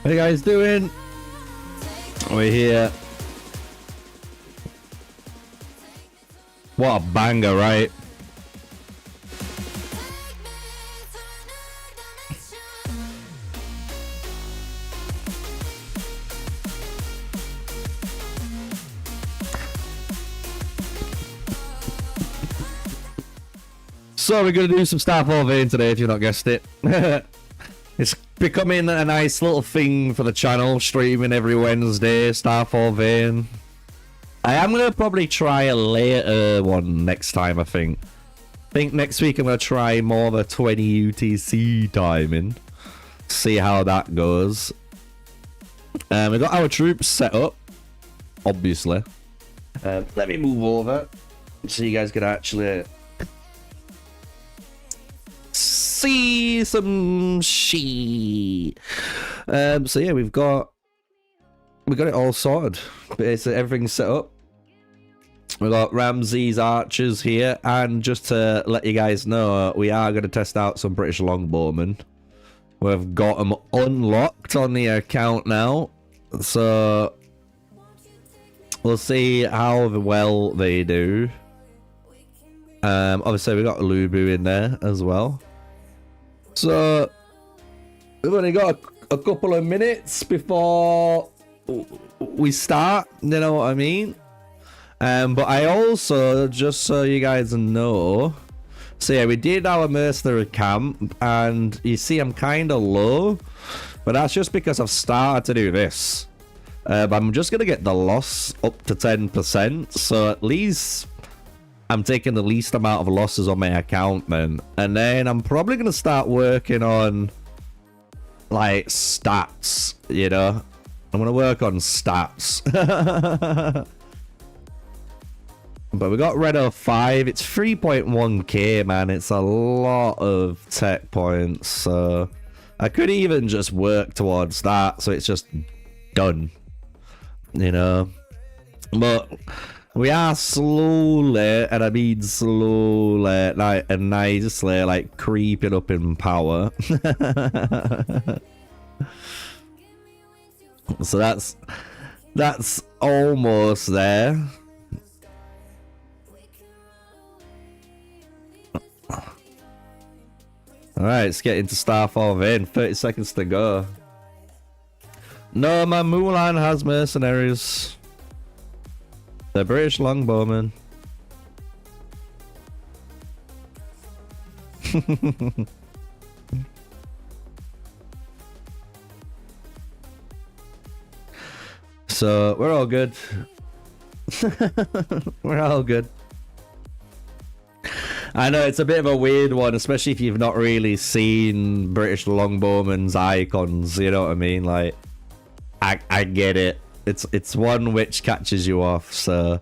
How you guys doing? We're here. What a banger, right? So we're going to do some STARFALL Vein today, if you've not guessed it. It's becoming a nice little thing for the channel, streaming every Wednesday, STARFALL Vein. I am going to probably try a later one next time, I think. Next week I'm going to try more the 20 UTC timing. See how that goes. We've got our troops set up, obviously. Let me move over so you guys can actually see some shit. So yeah, we got it all sorted. Basically, everything's set up. We got Ramsey's archers here, and just to let you guys know, we are going to test out some British longbowmen. We've got them unlocked on the account now, so we'll see how well they do. Obviously, we got Lubu in there as well. So we've only got a couple of minutes before we start, you know what I mean? But I also, just so you guys know, so yeah, we did our mercenary camp, and you see I'm kind of low, but that's just because I've started to do this. But I'm just going to get the loss up to 10%, so at least I'm taking the least amount of losses on my account then. And then I'm probably going to start working on, like, stats, you know? I'm going to work on stats. But we got Redo 5. It's 3.1k, man. It's a lot of tech points. So I could even just work towards that. So it's just done, you know? But we are slowly, and I mean slowly, like, and nicely, like, creeping up in power. So that's almost there. Alright, let's get into STARFALL Vein. 30 seconds to go. No, my Mulan has mercenaries. The British longbowmen. So we're all good. We're all good. I know it's a bit of a weird one, especially if you've not really seen British longbowmen's icons, you know what I mean? Like, I get it. It's one which catches you off. So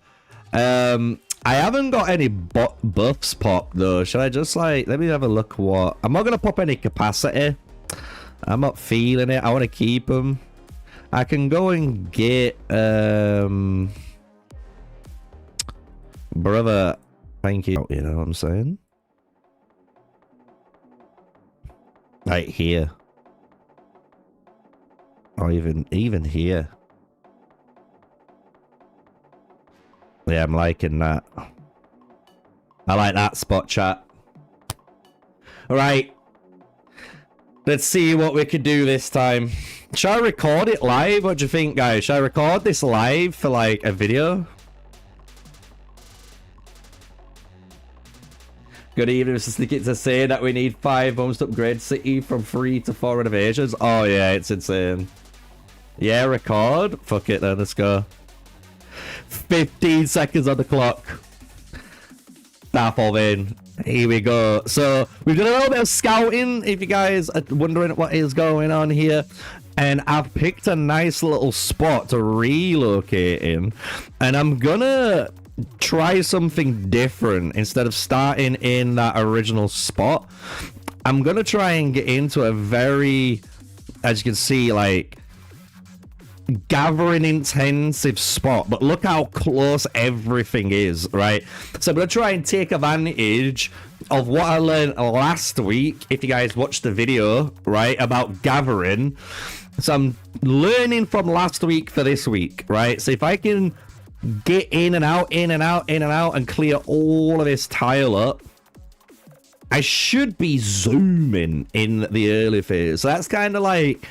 I haven't got any buffs popped though. Should I just, like, let me have a look? What I'm not gonna pop any capacity. I'm not feeling it. I want to keep them. I can go and get brother, thank you, you know what I'm saying? Right here, or even here. Yeah, I'm liking that. I like that spot, chat. All right, let's see what we can do this time. Should I record it live? What do you think, guys? Should I record this live for, like, a video? Good evening, MrSneakyy, to say that we need 5 bombs to upgrade city from 3 to 4 renovations. Oh yeah, it's insane. Yeah, record. Fuck it then, let's go. 15 seconds on the clock. STARFALL Vein. Here we go. So we've done a little bit of scouting, if you guys are wondering what is going on here. And I've picked a nice little spot to relocate in. And I'm gonna try something different. Instead of starting in that original spot, I'm gonna try and get into a very, as you can see, like, gathering intensive spot. But look how close everything is, right? So I'm gonna try and take advantage of what I learned last week, if you guys watched the video, right, about gathering. So I'm learning from last week for this week, right? So if I can get in and out, in and out, in and out, and clear all of this tile up, I should be zooming in the early phase. So that's kind of like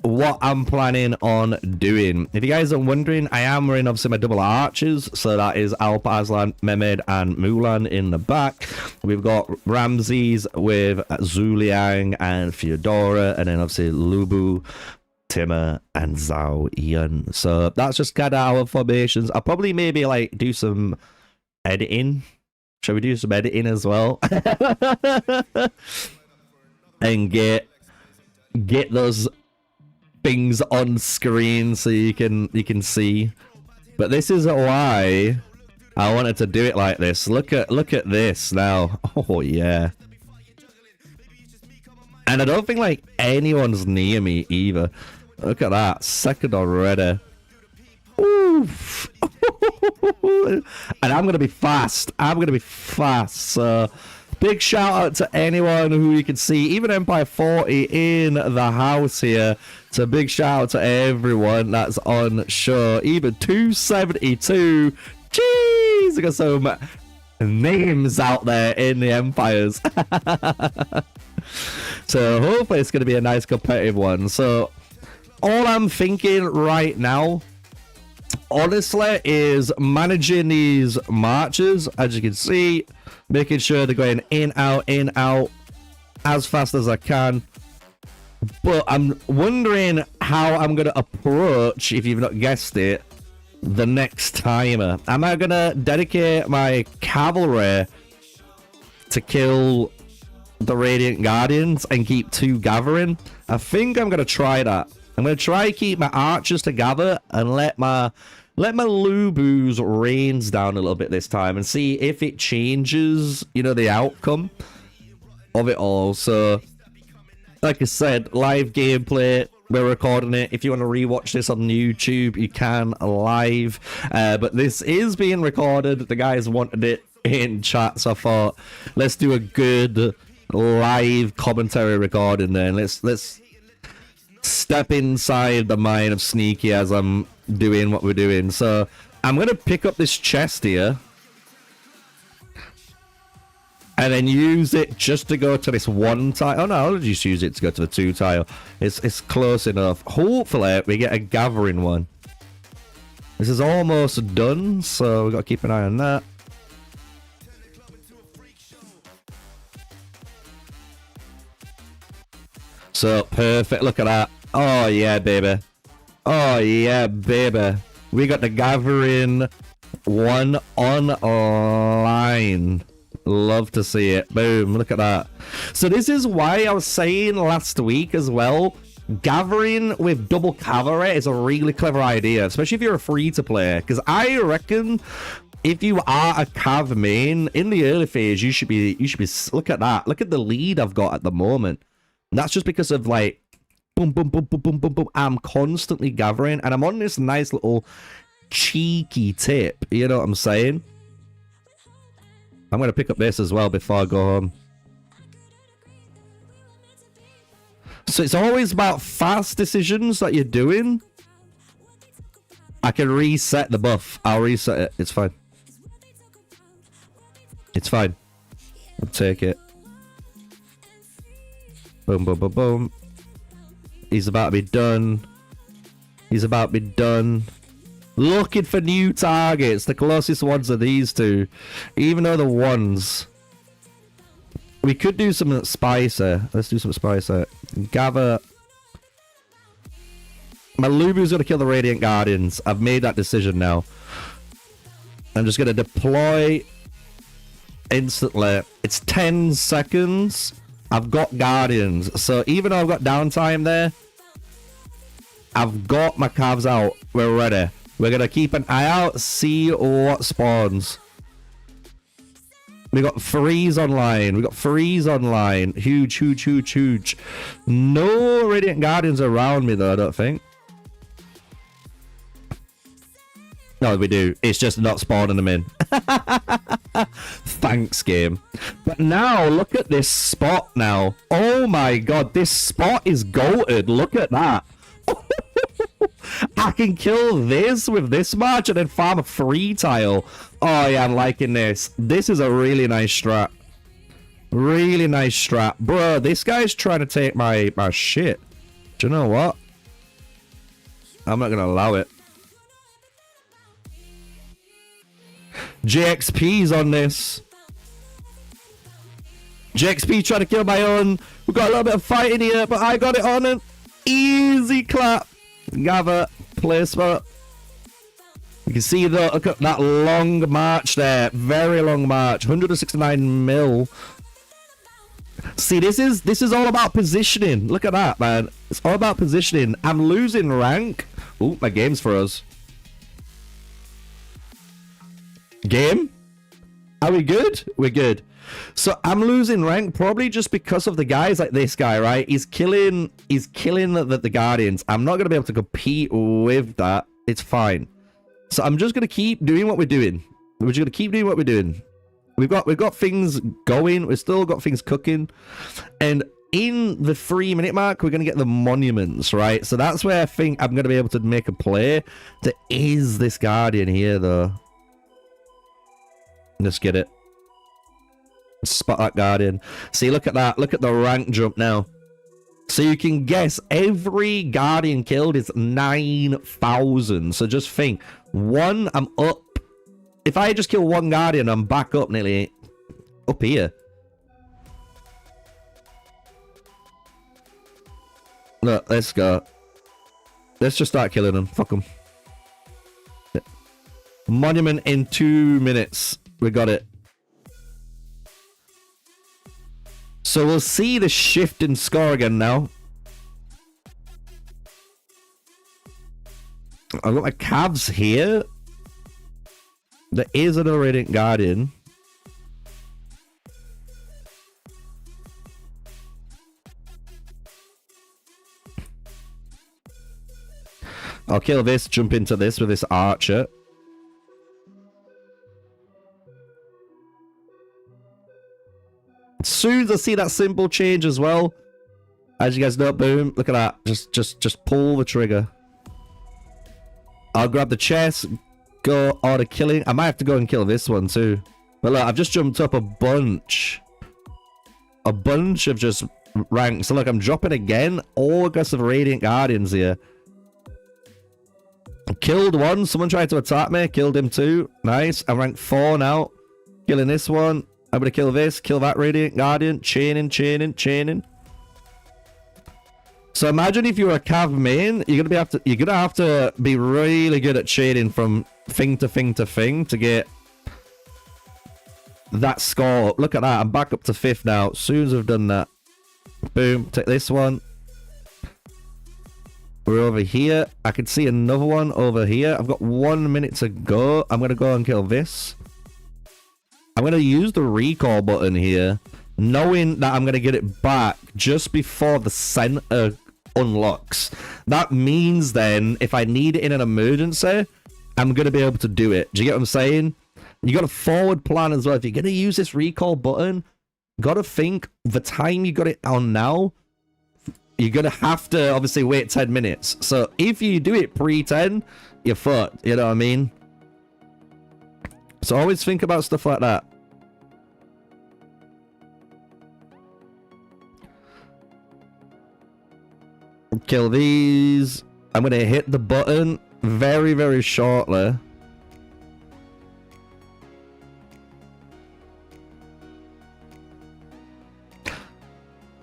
what I'm planning on doing. If you guys are wondering, I am wearing obviously my double archers. So that is Alp, Aslan, Mehmed, and Mulan in the back. We've got Ramses with Zuliang and Fyodora, and then obviously Lubu, Timur, and Zhao Yun. So that's just kind of our formations. I'll probably maybe like do some editing. Shall we do some editing as well? And get those things on screen so you can see. But this is why I wanted to do it like this. Look at this now. Oh yeah. And I don't think like anyone's near me either. Look at that. Second already. Oof. And I'm gonna be fast. So big shout out to anyone who you can see, even Empire 40 in the house here. So big shout out to everyone that's on show. Even 272. Jeez, I got some names out there in the Empires. So hopefully it's gonna be a nice competitive one. So all I'm thinking right now, honestly, is managing these marches, as you can see, making sure they're going in, out, as fast as I can. But I'm wondering how I'm going to approach, if you've not guessed it, the next timer. Am I going to dedicate my cavalry to kill the Radiant Guardians and keep 2 gathering? I think I'm going to try that. I'm going to try to keep my archers to gather and let my Lubu's reins down a little bit this time and see if it changes, you know, the outcome of it all. So, like I said, live gameplay. We're recording it. If you want to rewatch this on YouTube, you can live. But this is being recorded. The guys wanted it in chat, so I thought, let's do a good live commentary recording then. Let's step inside the mind of Sneakyy as I'm doing what we're doing. So I'm gonna pick up this chest here and then use it just to go to this 1 tile. Oh no, I'll just use it to go to the 2 tile. It's close enough. Hopefully we get a gathering one. This is almost done, so we've got to keep an eye on that. So perfect, look at that. Oh yeah, baby. Oh yeah, baby. We got the gathering one online. Love to see it. Boom, look at that. So this is why I was saying last week as well, gathering with double cavalry is a really clever idea, especially if you're a free-to-play. Because I reckon if you are a cav main in the early phase, you should be. Look at that. Look at the lead I've got at the moment. And that's just because of like boom, boom, boom, boom, boom, boom, boom. I'm constantly gathering, and I'm on this nice little cheeky tip. You know what I'm saying? I'm gonna pick up this as well before I go home. So it's always about fast decisions that you're doing. I can reset the buff. I'll reset it. It's fine. It's fine. I'll take it. Boom, boom, boom, boom. He's about to be done. He's about to be done. Looking for new targets. The closest ones are these two. Even though the ones... We could do some spicer. Let's do some spicer. Gather. My Lubu's going to kill the Radiant Guardians. I've made that decision now. I'm just going to deploy instantly. It's 10 seconds. I've got Guardians. So even though I've got downtime there, I've got my calves out. We're ready. We're going to keep an eye out, see what spawns. We got freeze online. We got freeze online. Huge, huge, huge, huge. No Radiant Guardians around me though, I don't think. No, we do. It's just not spawning them in. Thanks, game. But now, look at this spot now. Oh my god, this spot is goated. Look at that. I can kill this with this much and then farm a free tile. Oh yeah, I'm liking this. This is a really nice strat. Really nice strat. Bro, this guy's trying to take my shit. Do you know what? I'm not gonna allow it. JXP's on this. JXP trying to kill my own. We've got a little bit of fighting here, but I got it on an easy clap. Gather, placement. You can see look at that long march there. Very long march. 169 mil. See, this is all about positioning. Look at that, man. It's all about positioning. I'm losing rank. Oh, my game's froze. Game? Are we good? We're good. So I'm losing rank probably just because of the guys like this guy, right? He's killing the Guardians. I'm not gonna be able to compete with that. It's fine. So I'm just gonna keep doing what we're doing. We're just gonna keep doing what we're doing. We've got things going. We've still got things cooking, and in the 3-minute mark, we're gonna get the monuments, right? So that's where I think I'm gonna be able to make a play. There is this Guardian here, though. Let's get it. Spot that Guardian. See, look at that. Look at the rank jump now. So you can guess every Guardian killed is 9,000. So just think, I'm up. If I just kill one Guardian, I'm back up nearly up here. Look, let's go. Let's just start killing them. Fuck them. Monument in 2 minutes. We got it. So we'll see the shift in score again now. I've got my Cavs here. There is another Radiant Guardian. I'll kill this, jump into this with this archer. As soon as I see that symbol change as well, as you guys know, boom, look at that. Just pull the trigger. I'll grab the chest, go order killing. I might have to go and kill this one too. But look, I've just jumped up a bunch of just ranks. So look, I'm dropping again. All aggressive Radiant Guardians here. Killed one. Someone tried to attack me. Killed him too. Nice. I'm ranked 4 now. Killing this one. I'm gonna kill this. Kill that Radiant Guardian. Chaining. So imagine if you're a Cav main, you're gonna have to be really good at chaining from thing to thing to thing to get that score. Look at that. I'm back up to 5th now. As soon as I've done that, boom. Take this one. We're over here. I can see another one over here. I've got 1 minute to go. I'm gonna go and kill this. I'm gonna use the recall button here, knowing that I'm gonna get it back just before the center unlocks. That means then, if I need it in an emergency, I'm gonna be able to do it. Do you get what I'm saying? You got a forward plan as well. If you're gonna use this recall button, gotta think the time you got it on now, you're gonna have to obviously wait 10 minutes. So if you do it pre-10, you're fucked. You know what I mean? So always think about stuff like that. Kill these. I'm going to hit the button very, very shortly.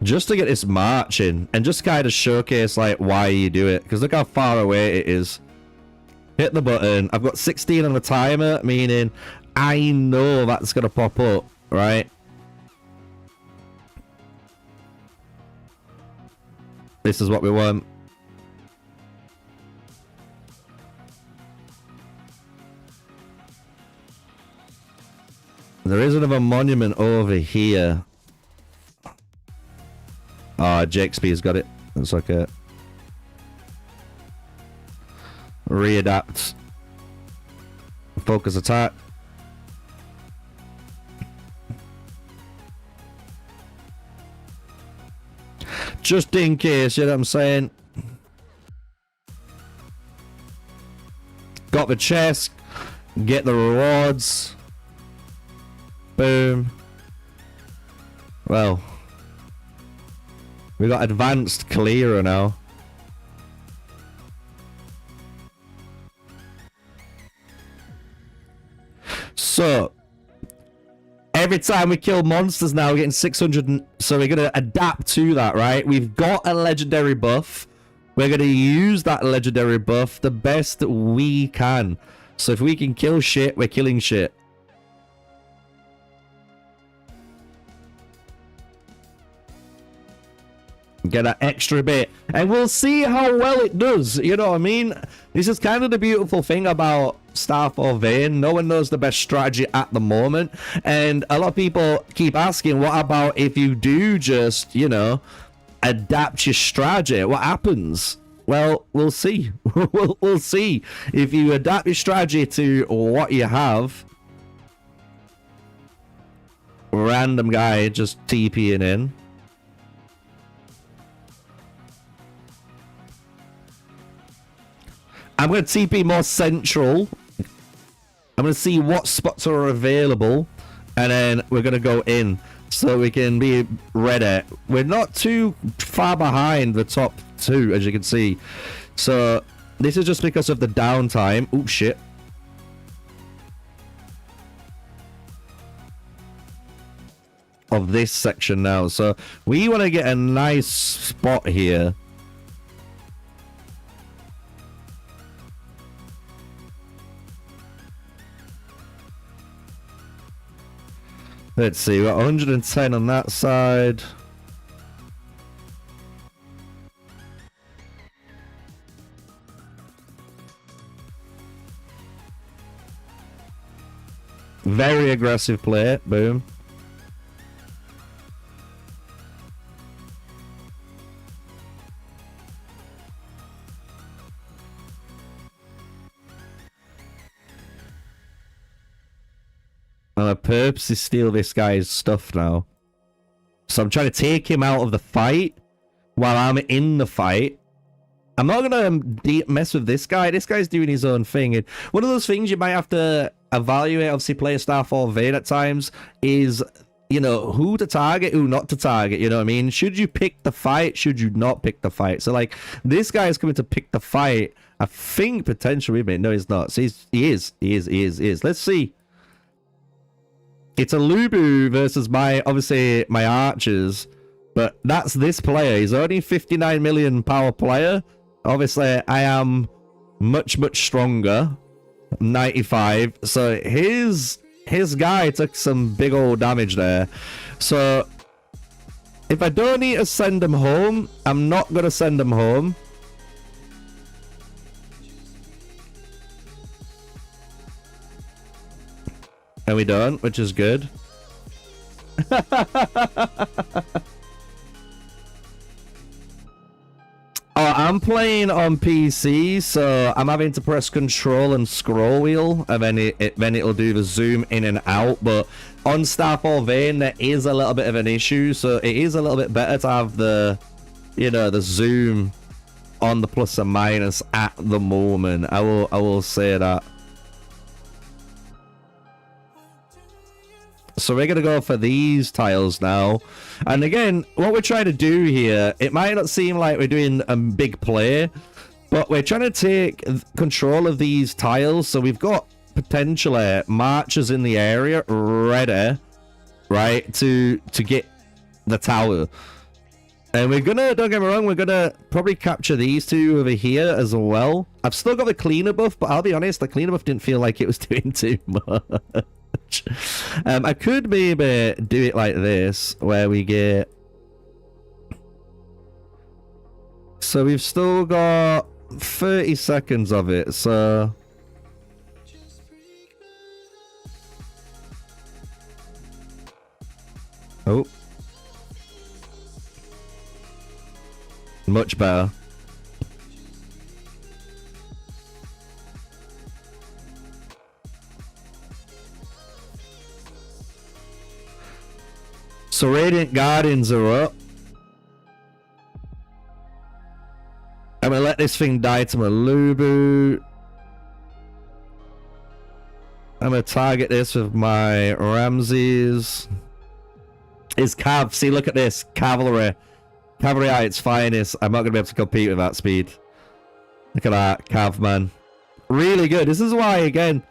Just to get this marching and just kind of showcase like why you do it. Because look how far away it is. Hit the button. I've got 16 on the timer, meaning I know that's going to pop up, right? This is what we want. There is another monument over here. Ah, JXP's got it. It's like a readapt. Focus attack. Just in case, you know what I'm saying? the chest, get the rewards. Boom. Well, we got advanced clearer now. So every time we kill monsters now, we're getting 600. So we're gonna adapt to that, right? We've got a legendary buff. We're gonna use that legendary buff the best we can. So if we can kill shit, we're killing shit. Get that extra bit, and we'll see how well it does. You know what I mean? This is kind of the beautiful thing about Starfall Vein. No one knows the best strategy at the moment, and a lot of people keep asking, what about if you do just, you know, adapt your strategy? What happens? Well, we'll see. we'll see. If you adapt your strategy to what you have. Random guy just TPing in. I'm going to TP more central. I'm going to see what spots are available. And then we're going to go in so we can be ready. We're not too far behind the top two, as you can see. So this is just because of the downtime. Oh, shit. Of this section now. So we want to get a nice spot here. Let's see, we've got 110 on that side. Very aggressive play. Boom. I purposely steal this guy's stuff now. So I'm trying to take him out of the fight while I'm in the fight. I'm not going to mess with this guy. This guy's doing his own thing. And one of those things you might have to evaluate, obviously play Starfall Vein at times, is, you know, who to target, who not to target, you know what I mean? Should you pick the fight? Should you not pick the fight? So, like, this guy is coming to pick the fight. I think potentially, but no, he's not. So he is. Let's see. It's a Lubu versus obviously my archers, but that's this player. He's only 59 million power player. Obviously, I am much stronger, 95. So his guy took some big old damage there. So if I don't need to send him home, I'm not gonna send him home. And we don't, which is good. Oh, I'm playing on PC, so I'm having to press control and scroll wheel, and then it'll do the zoom in and out. But on Starfall Vein, there is a little bit of an issue, so it is a little bit better to have the, you know, the zoom on the plus and minus at the moment. I will say that. So we're going to go for these tiles now. And again, what we're trying to do here, it might not seem like we're doing a big play, but we're trying to take control of these tiles. So we've got potentially marchers in the area ready, right, to get the tower. And we're going to, don't get me wrong, we're going to probably capture these two over here as well. I've still got the cleaner buff, but I'll be honest, the cleaner buff didn't feel like it was doing too much. I could maybe do it like this, where we get... So we've still got 30 seconds of it, so... Oh. Much better. So Radiant Guardians are up. I'm gonna let this thing die to my Lubu. I'm gonna target this with my Ramses. Is Cav. See, look at this. Cavalry. Cavalry at its finest. I'm not gonna be able to compete with that speed. Look at that. Cav, man. Really good. This is why, again,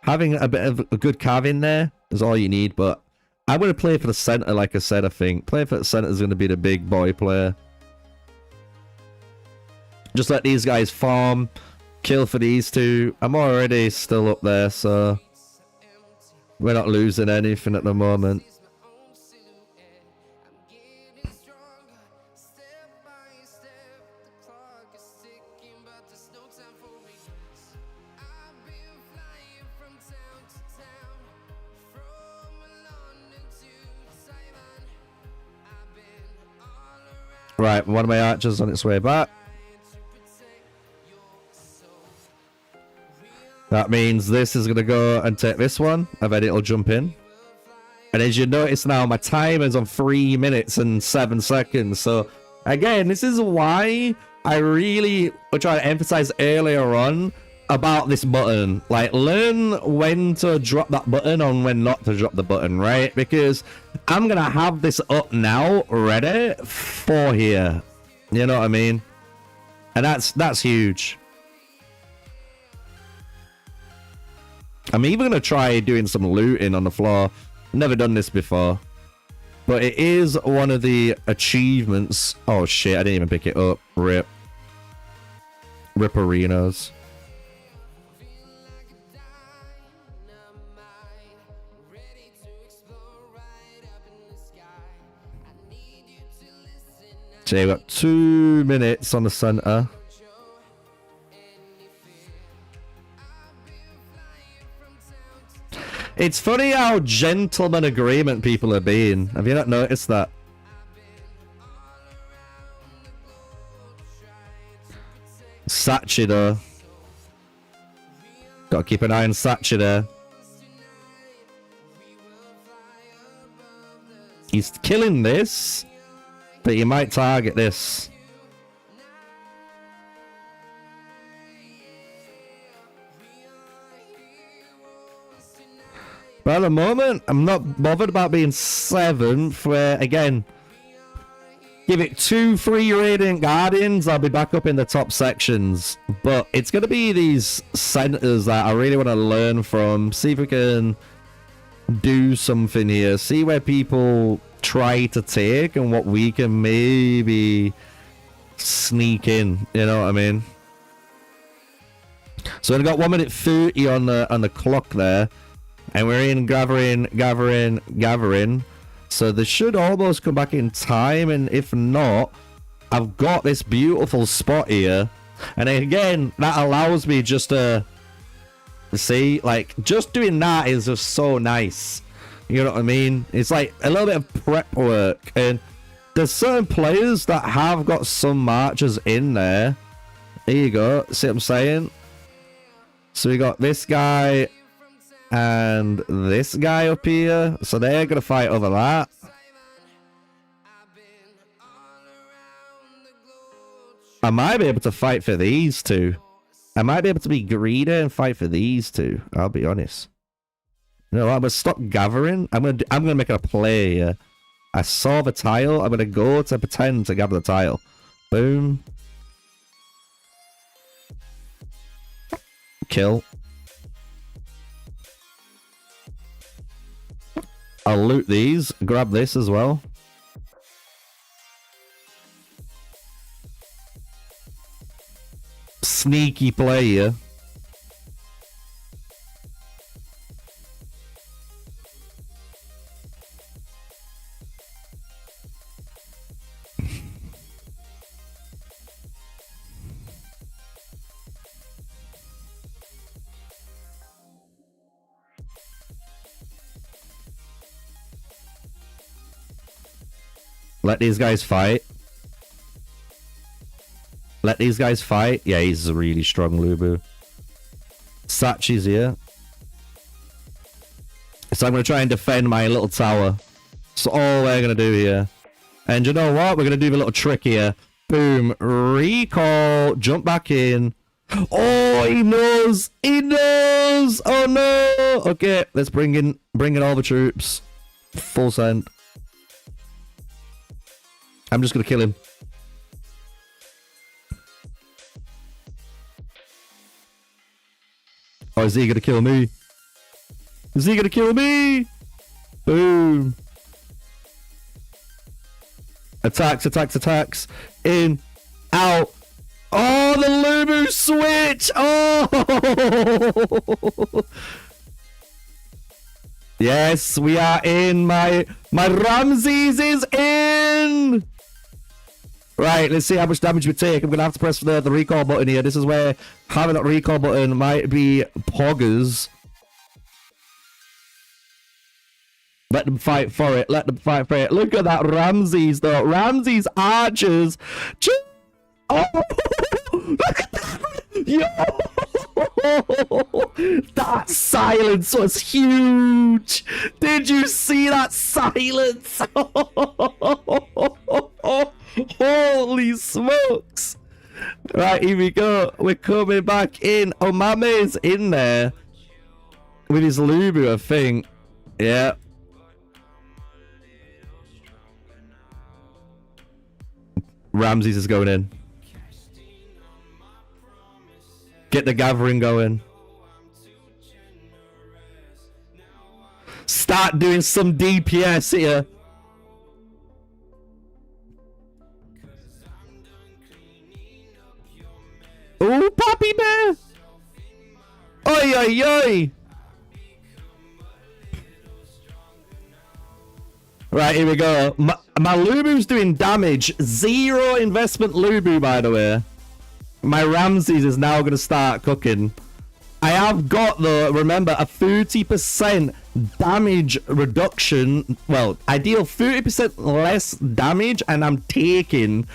having a bit of a good Cav in there is all you need. But I'm gonna play for the center, like I said, I think. Play for the center is gonna be the big boy player. Just let these guys farm. Kill for these two. I'm already still up there, so we're not losing anything at the moment. Right, one of my archers on its way back. That means this is going to go and take this one, and then it'll jump in. And as you notice now, my timer's on 3 minutes and 7 seconds. So, again, this is why I really try to emphasize earlier on about this button. Like, learn when to drop that button and when not to drop the button, right? Because I'm going to have this up now, ready for here. You know what I mean? And that's huge. I'm even going to try doing some looting on the floor. Never done this before. But it is one of the achievements. Oh shit, I didn't even pick it up. Rip. Ripperinos. So we've got 2 minutes on the center. It's funny how gentleman agreement people are being. Have you not noticed that? Sneakyy though. Gotta keep an eye on Sneakyy there. He's killing this, but he might target this. But at the moment, I'm not bothered about being 7th, where, again, give it 2-3 Radiant Guardians, I'll be back up in the top sections. But it's going to be these centers that I really want to learn from, see if we can do something here, see where people try to take and what we can maybe sneak in, you know what I mean? So I've got 1 minute 30 on the clock there. And we're in gathering. So they should almost come back in time. And if not, I've got this beautiful spot here. And again, that allows me just to see, like, just doing that is just so nice. You know what I mean? It's like a little bit of prep work. And there's certain players that have got some marchers in there. There you go. See what I'm saying? So we got this guy and this guy up here, so they're gonna fight over that. I might be able to fight for these two. I might be able to be greedy and fight for these two. I'll be honest. You know what? I'm gonna stop gathering. I'm gonna make a play here. I saw the tile. I'm gonna go to pretend to gather the tile. Boom. Kill. I'll loot these, grab this as well. Sneaky player. Let these guys fight. Let these guys fight. Yeah, he's a really strong Lubu. Sneaky's here. So I'm going to try and defend my little tower. That's all we're going to do here. And you know what? We're going to do a little trick here. Boom. Recall. Jump back in. Oh, he knows. He knows. Oh no. Okay, let's bring in all the troops. Full send. I'm just gonna kill him. Oh, is he gonna kill me? Is he gonna kill me? Boom. Attacks, attacks, attacks. In, out. Oh, the Lumu switch! Oh! Yes, we are in. My Ramses is in! Right, let's see how much damage we take. I'm going to have to press the recall button here. This is where having that recall button might be poggers. Let them fight for it. Let them fight for it. Look at that Ramses, though. Ramses archers. Oh! Look at that! Yo! That silence was huge! Did you see that silence? Holy smokes! Right, here we go. We're coming back in. Omame's in there. With his Lubu, I think. Yeah. Ramses is going in. Get the gathering going. Start doing some DPS here. Oh, Poppy Bear! Oi, oi, oi! Right, here we go. My Lubu's doing damage. 0 investment Lubu, by the way. My Ramses is now going to start cooking. I have got, though, remember, a 30% damage reduction. Well, I deal 30% less damage, and I'm taking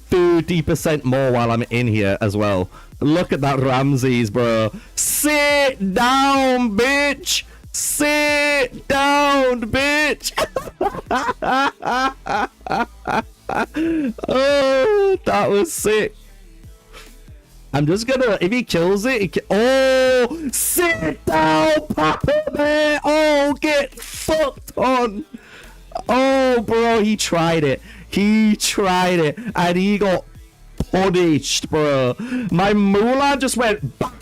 30% more while I'm in here as well. Look at that Ramses, bro. Sit down, bitch! Sit down, bitch! Oh, that was sick. I'm just gonna, if he kills it, oh, sit down, Papa Bear. Oh, get fucked on. Oh, bro, he tried it. He tried it, and he got punished, bro. My Mulan just went back.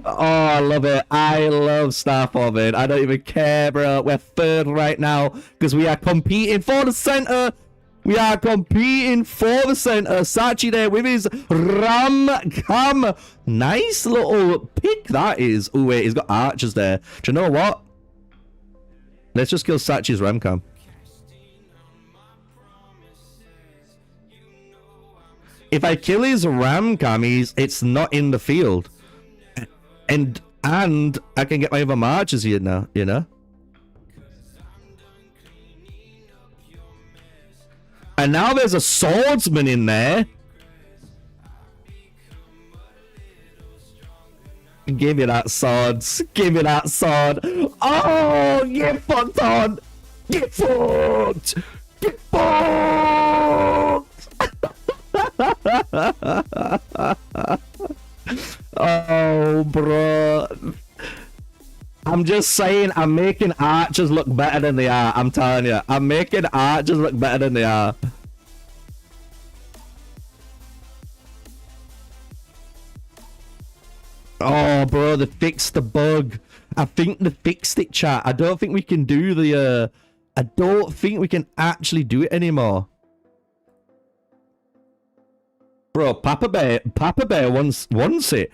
Oh, I love it. I love STARFALL, man. I don't even care, bro. We're third right now because we are competing for the center. We are competing for the center. Sachi there with his Ram Cam. Nice little pick that is. Oh, wait, he's got archers there. Do you know what? Let's just kill Sachi's Ram Cam. If I kill his Ram Cam, it's not in the field. And I can get my other marchers here now, you know? And now there's a swordsman in there. Give me that sword. Give me that sword. Oh, get fucked on. Get fucked. Get fucked. Oh, bro. I'm just saying, I'm making archers look better than they are. I'm telling you. I'm making archers look better than they are. Oh, bro, they fixed the bug. I think they fixed it, chat. I don't think we can do the, I don't think we can actually do it anymore. Bro, Papa Bear wants it.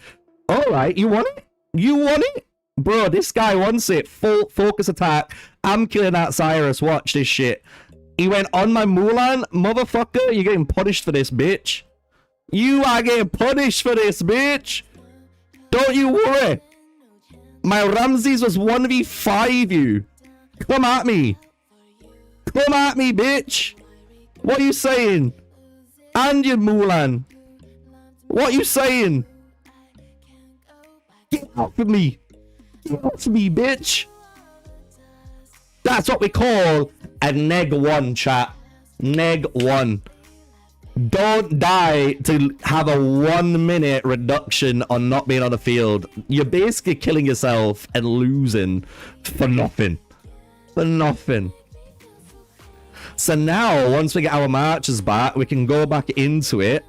Alright, you want it? You want it? Bro, this guy wants it. Full focus attack. I'm killing that Cyrus. Watch this shit. He went on my Mulan. Motherfucker, you're getting punished for this, bitch. You are getting punished for this, bitch. Don't you worry. My Ramses was 1v5 you. Come at me. Come at me, bitch. What are you saying? And your Mulan. What are you saying? Get off of me. Get off of me, bitch. That's what we call a neg 1, chat. Neg 1. Don't die to have a 1 minute reduction on not being on the field. You're basically killing yourself and losing for nothing. For nothing. So now, once we get our marchers back, we can go back into it.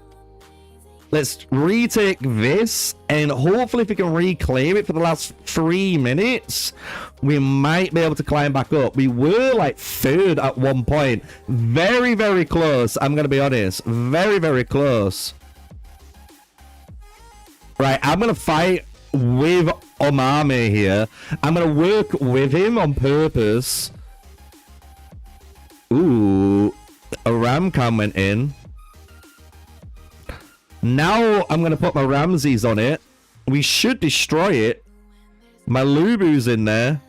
Let's retake this, and hopefully if we can reclaim it for the last 3 minutes, we might be able to climb back up. We were like 3rd at one point. Very, very close, I'm going to be honest. Very, very close. Right, I'm going to fight with Armyy here. I'm going to work with him on purpose. Ooh, a ram cam went in. Now I'm going to put my Ramses on it. We should destroy it. My Lubu's in there.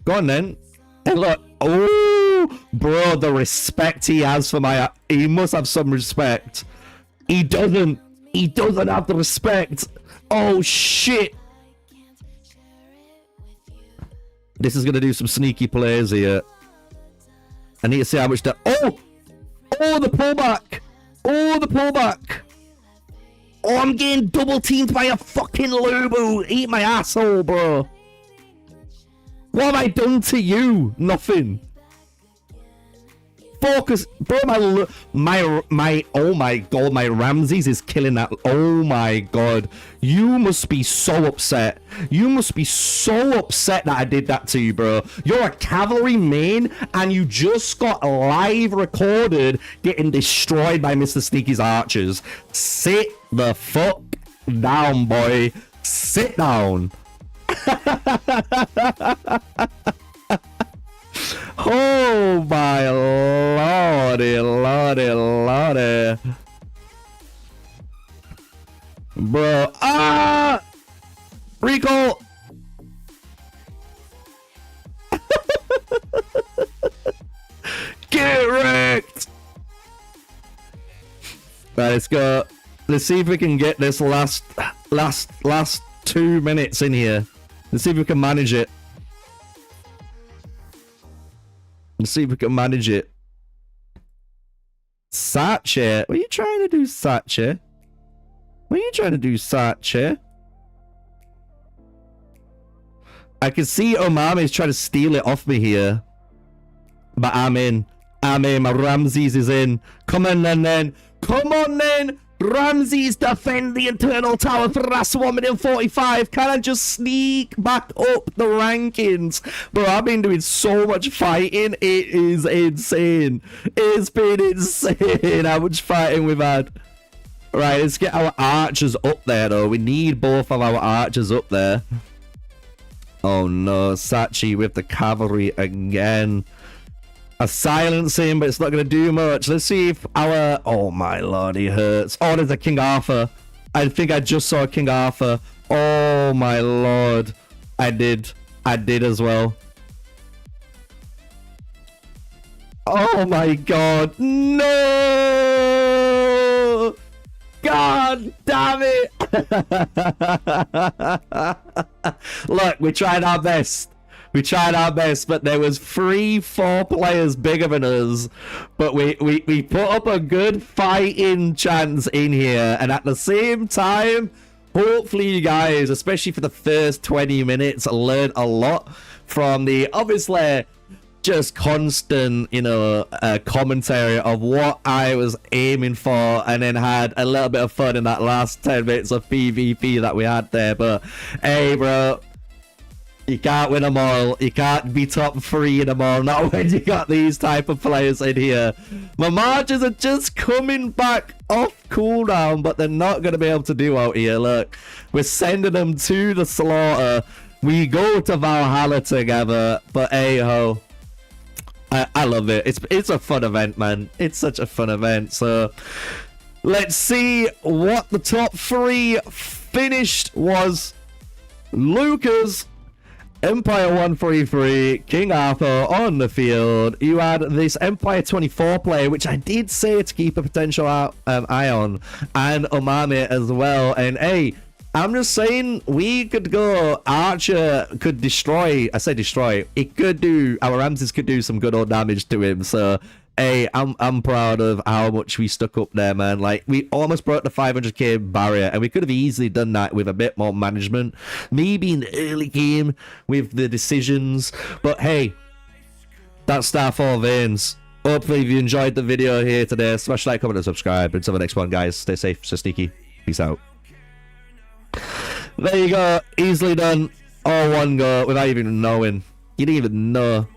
Go on then. And look. Oh, bro, the respect he has for my... He must have some respect. He doesn't. He doesn't have the respect. Oh, shit. This is going to do some sneaky plays here. I need to see how much that... Oh! Oh, the pullback! Oh, the pullback! Oh, I'm getting double teamed by a fucking Lubu! Eat my asshole, bro! What have I done to you? Nothing. Focus, bro. My oh my god, my Ramses is killing that. Oh my god, you must be so upset. You must be so upset that I did that to you, bro. You're a cavalry main and you just got live recorded getting destroyed by MrSneaky's archers. Sit the fuck down, boy. Sit down. Oh my lordy, lordy, lordy. Bro, recall. Get wrecked. Right, let's go. Let's see if we can get this last 2 minutes in here. Let's see if we can manage it. Let's see if we can manage it. Satche? What are you trying to do, Satche? What are you trying to do, Satche? I can see Armyy trying to steal it off me here. But I'm in. I'm in. My Ramses is in. Come on then. Come on then. Ramses defend the internal tower for the last 1 minute and 45. Can I just sneak back up the rankings? Bro, I've been doing so much fighting. It is insane. It's been insane how much fighting we've had. Right, let's get our archers up there, though. We need both of our archers up there. Oh, no. Sachi with the cavalry again. I silence him, but it's not going to do much. Let's see if our... Oh, my lord, he hurts. Oh, there's a King Arthur. I think I just saw King Arthur. Oh, my lord. I did. I did as well. Oh, my god. No! God damn it! Look, we tried our best. We tried our best, but there was 3-4 players bigger than us. But we put up a good fighting chance in here. And at the same time, hopefully you guys, especially for the first 20 minutes, learned a lot from the, obviously, just constant, you know, commentary of what I was aiming for. And then had a little bit of fun in that last 10 minutes of PvP that we had there. But, hey, bro. You can't win them all. You can't be top 3 in them all. Not when you got these type of players in here. My marches are just coming back off cooldown, but they're not going to be able to do out here. Look, we're sending them to the slaughter. We go to Valhalla together, but hey-ho. I love it. It's a fun event, man. It's such a fun event. So, let's see what the top 3 finished was. Lucas... Empire 133, King Arthur on the field. You had this Empire 24 player, which I did say to keep a potential eye on, and Armyy as well. And hey, I'm just saying, we could go, Archer could destroy, I say destroy, it could do, our Ramses could do some good old damage to him. So Hey, I'm proud of how much we stuck up there, man. Like, we almost broke the 500k barrier, and we could have easily done that with a bit more management. Maybe in the early game with the decisions. But hey, that's Starfall Veins. Hopefully you enjoyed the video here today. Smash like, comment, and subscribe. Until the next one, guys. Stay safe. Stay sneaky. Peace out. There you go. Easily done. All one go without even knowing. You didn't even know.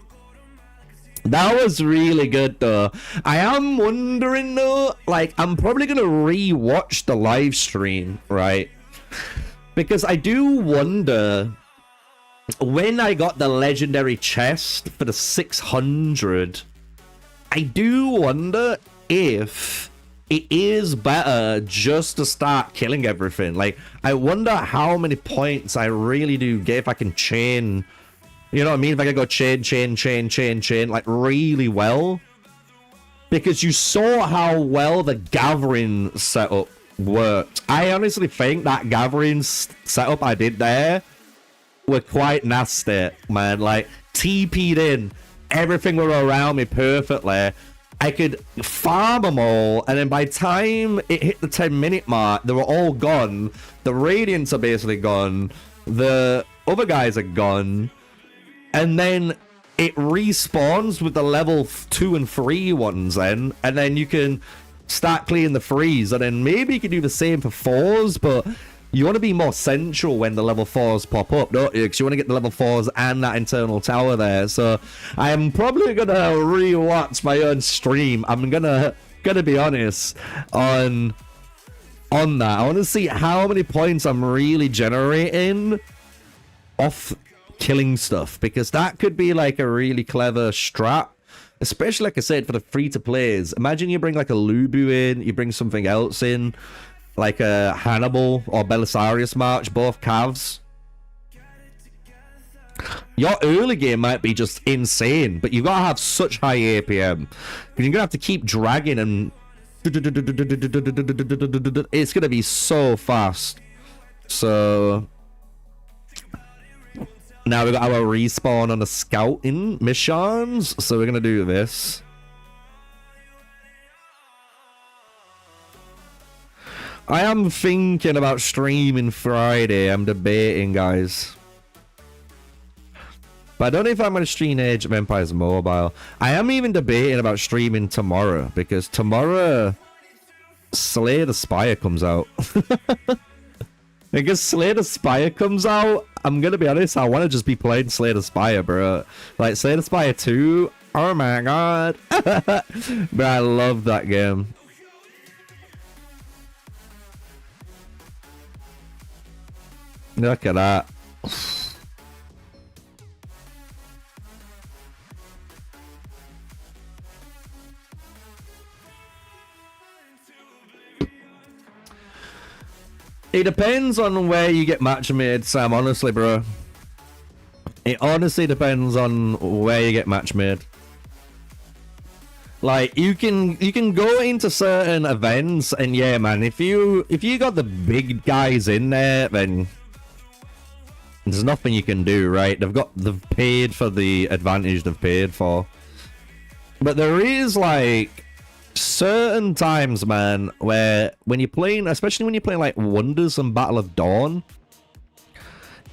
That was really good though. I am wondering though, like, I'm probably gonna re-watch the live stream, right? Because I do wonder, when I got the legendary chest for the 600, I do wonder if it is better just to start killing everything. Like, I wonder how many points I really do get if I can chain. You know what I mean? If I can go chain, like really well. Because you saw how well the gathering setup worked. I honestly think that gathering setup I did there were quite nasty, man. Like, TP'd in, everything were around me perfectly. I could farm them all, and then by the time it hit the 10-minute mark, they were all gone. The Radiants are basically gone. The other guys are gone. And then it respawns with the level 2 and 3 ones then. And then you can start clearing the 3s. And then maybe you can do the same for 4s. But you want to be more central when the level 4s pop up, don't you? Because you want to get the level 4s and that internal tower there. So I am probably going to re-watch my own stream. I'm gonna be honest on that. I want to see how many points I'm really generating off killing stuff, because that could be like a really clever strat, especially like I said for the free-to-plays. Imagine you bring like a Lubu in, you bring something else in, like a Hannibal or Belisarius March, both calves. Your early game might be just insane, but you've got to have such high APM, because you're gonna have to keep dragging, and it's gonna be so fast. So now we've got our respawn on the scouting missions, so we're gonna do this. I am thinking about streaming Friday. I'm debating, guys. But I don't know if I'm gonna stream Age of Empires Mobile. I am even debating about streaming tomorrow, because tomorrow Slay the Spire comes out. Because Slay the Spire comes out, I'm gonna be honest, I want to just be playing Slay the Spire, bro. Like, Slay the Spire 2, oh my god. But I love that game. Look at that. It depends on where you get match made, Sam, honestly, bro. It honestly depends on where you get match made. Like, you can go into certain events, and yeah, man, if you got the big guys in there, then there's nothing you can do, right? They've paid for the advantage they've paid for. But there is like certain times, man, where when you're playing, especially when you're playing like Wonders and Battle of Dawn,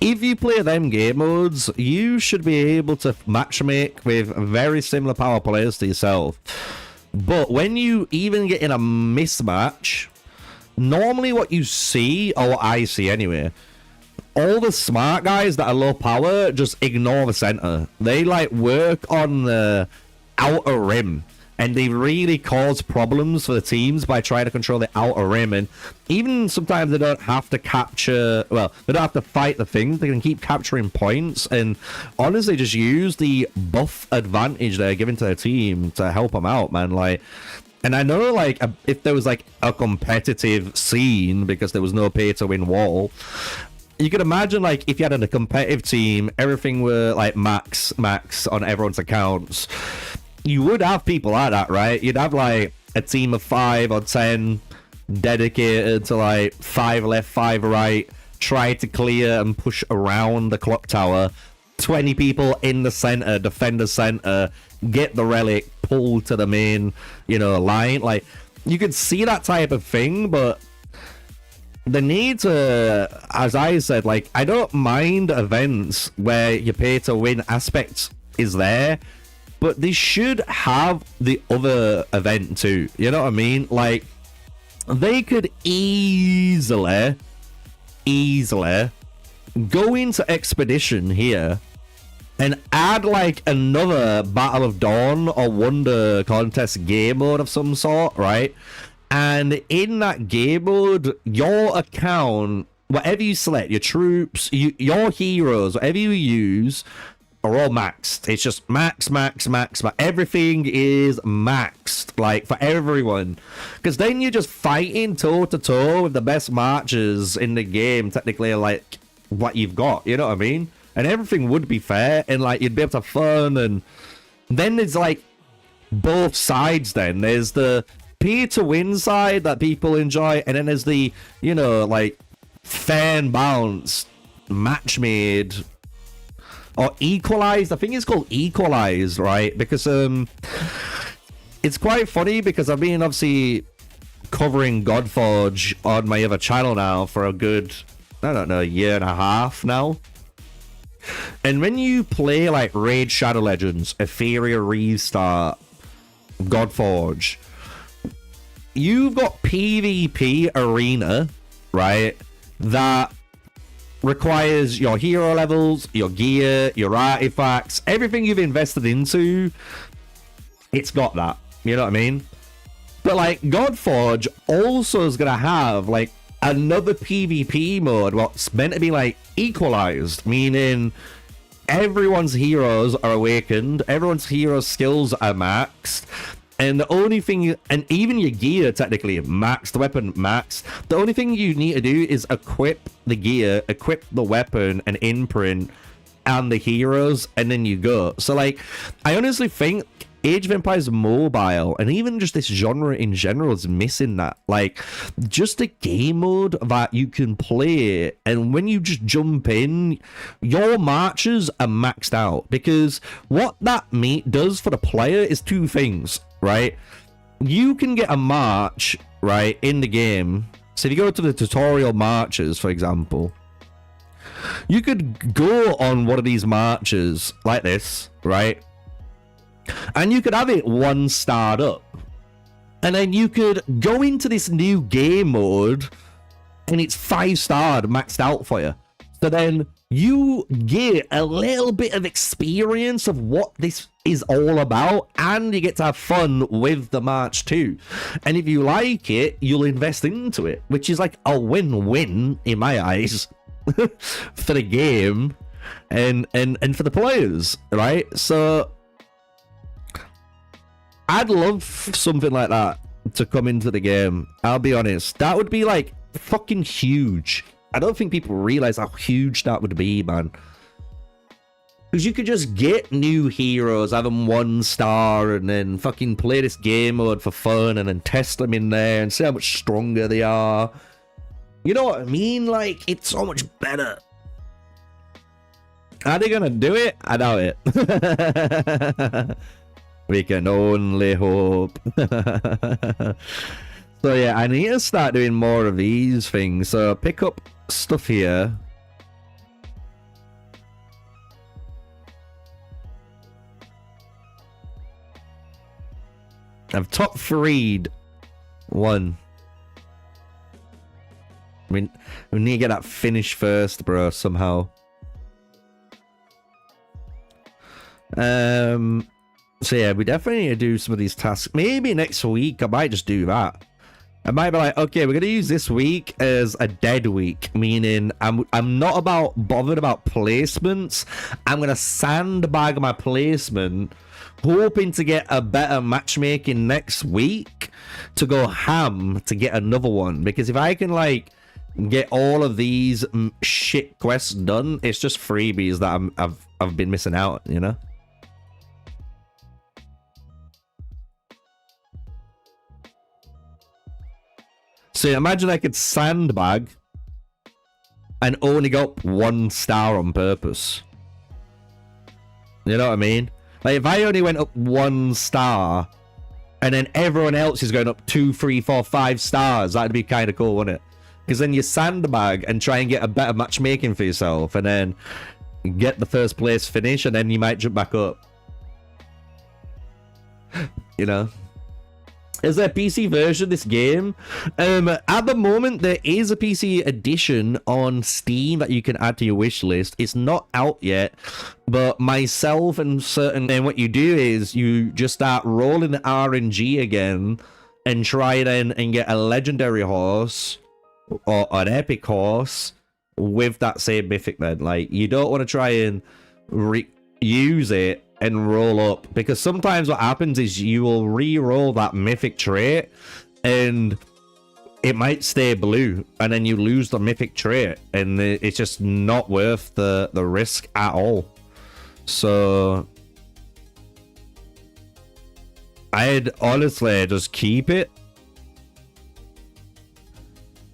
if you play them game modes, you should be able to matchmake with very similar power players to yourself. But when you even get in a mismatch, normally what you see, or what I see anyway, all the smart guys that are low power just ignore the center. They like work on the outer rim, and they really cause problems for the teams by trying to control the outer rim. And even sometimes they don't have to capture, well, they don't have to fight the things. They can keep capturing points and honestly just use the buff advantage they're giving to their team to help them out, man. Like, and I know, like, if there was like a competitive scene because there was no pay to win wall, you could imagine, like, if you had a competitive team, everything were like max on everyone's accounts. You would have people like that, right? You'd have like a team of 5 or 10 dedicated to like 5 left, 5 right, try to clear and push around the clock tower. 20 people in the center, defend the center, get the relic, pull to the main, you know, line. Like, you could see that type of thing, but the need to, as I said, like, I don't mind events where you pay to win aspects is there, but they should have the other event too. You know what I mean? Like, they could easily go into Expedition here and add like another Battle of Dawn or Wonder Contest game mode of some sort, right? And in that game mode, your account, whatever you select, your troops, your heroes, whatever you use, are all maxed. It's just max. Everything is maxed, like, for everyone. Because then you're just fighting toe-to-toe with the best marchers in the game, technically, like, what you've got, you know what I mean? And everything would be fair, and, like, you'd be able to have fun, and then there's, like, both sides then. There's the pay-to-win side that people enjoy, and then there's the, you know, like, fan-bounced, match-made, or equalized. I think it's called equalized, right? Because it's quite funny because I've been obviously covering Godforge on my other channel now for a good, I don't know, year and a half now. And when you play like Raid Shadow Legends, Etheria Restart, Godforge, you've got PvP arena, right? That requires your hero levels, your gear, your artifacts, everything you've invested into. It's got that, you know what I mean? But like Godforge also is gonna have like another PvP mode, what's meant to be like equalized, meaning everyone's heroes are awakened, everyone's hero skills are maxed, and the only thing, and even your gear technically maxed, the weapon maxed, the only thing you need to do is equip the gear, equip the weapon and imprint and the heroes, and then you go. So like, I honestly think Age of Empires Mobile, and even just this genre in general, is missing that. Like, just a game mode that you can play, and when you just jump in, your marches are maxed out. Because what that meat does for the player is two things, right? You can get a march, right, in the game. So if you go to the tutorial marches, for example, you could go on one of these marches like this, right? And you could have it 1-starred up. And then you could go into this new game mode and it's 5-starred maxed out for you. So then you get a little bit of experience of what this is all about, and you get to have fun with the march too. And if you like it, you'll invest into it, which is like a win-win in my eyes for the game and for the players, right? So I'd love something like that to come into the game. I'll be honest. That would be like fucking huge. I don't think people realize how huge that would be, man. Because you could just get new heroes, have them 1-star, and then fucking play this game mode for fun, and then test them in there and see how much stronger they are. You know what I mean? Like, it's so much better. Are they gonna do it? I doubt it. We can only hope. So yeah, I need to start doing more of these things. So pick up stuff here. I've top 3'd one. I mean, we need to get that finished first, bro, somehow. So yeah, we definitely need to do some of these tasks. Maybe next week I might just do that. I might be like, okay, we're gonna use this week as a dead week, meaning I'm not bothered about placements. I'm gonna sandbag my placement, hoping to get a better matchmaking next week to go ham to get another one. Because if I can like get all of these shit quests done, it's just freebies that I've been missing out, you know. So imagine I could sandbag and only got 1 star on purpose. You know what I mean? Like, if I only went up 1 star, and then everyone else is going up 2, 3, 4, 5 stars, that'd be kind of cool, wouldn't it? Because then you sandbag and try and get a better matchmaking for yourself, and then get the first place finish, and then you might jump back up. You know? Is there a PC version of this game? At the moment, there is a PC edition on Steam that you can add to your wish list. It's not out yet, but myself and what you do is you just start rolling the RNG again and try then and get a legendary horse or an epic horse with that same mythic then. Like, you don't want to try and use it and roll up, because sometimes what happens is you will re-roll that mythic trait and it might stay blue, and then you lose the mythic trait, and it's just not worth the risk at all. So I'd honestly just keep it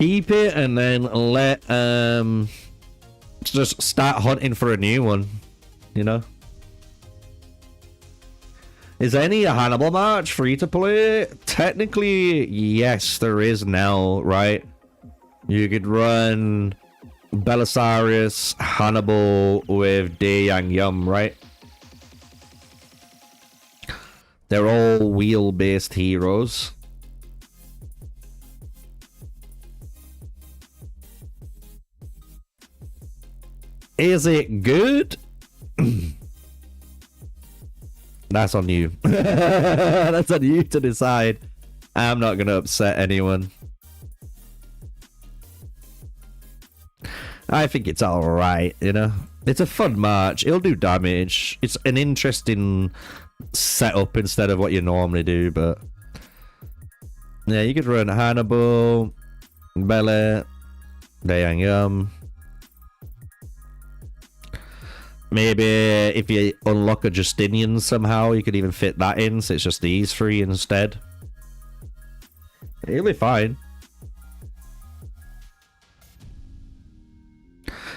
and then let just start hunting for a new one, you know. Is any Hannibal March free to play? Technically, yes, there is now, right? You could run Belisarius, Hannibal with Day Yang Yum, right? They're all wheel-based heroes. Is it good? That's on you. That's on you to decide. I'm not going to upset anyone. I think it's alright, you know? It's a fun march. It'll do damage. It's an interesting setup instead of what you normally do, but... yeah, you could run Hannibal, Bele, Dayang Yum. Maybe if you unlock a Justinian somehow, you could even fit that in, so it's just these 3 instead. It'll be fine.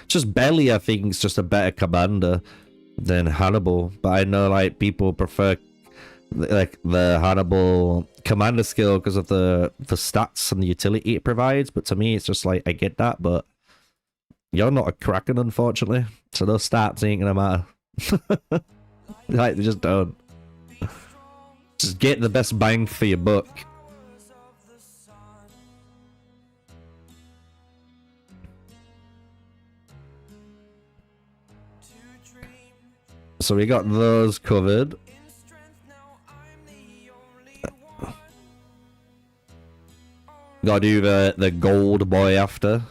Just Belly, I think, is just a better commander than Hannibal. But I know, like, people prefer, like, the Hannibal commander skill because of the stats and the utility it provides. But to me, it's just like, I get that, but you're not a Kraken, unfortunately. So those stats ain't gonna matter. Like, they just don't. Just get the best bang for your buck. So we got those covered. Gotta do the gold boy after.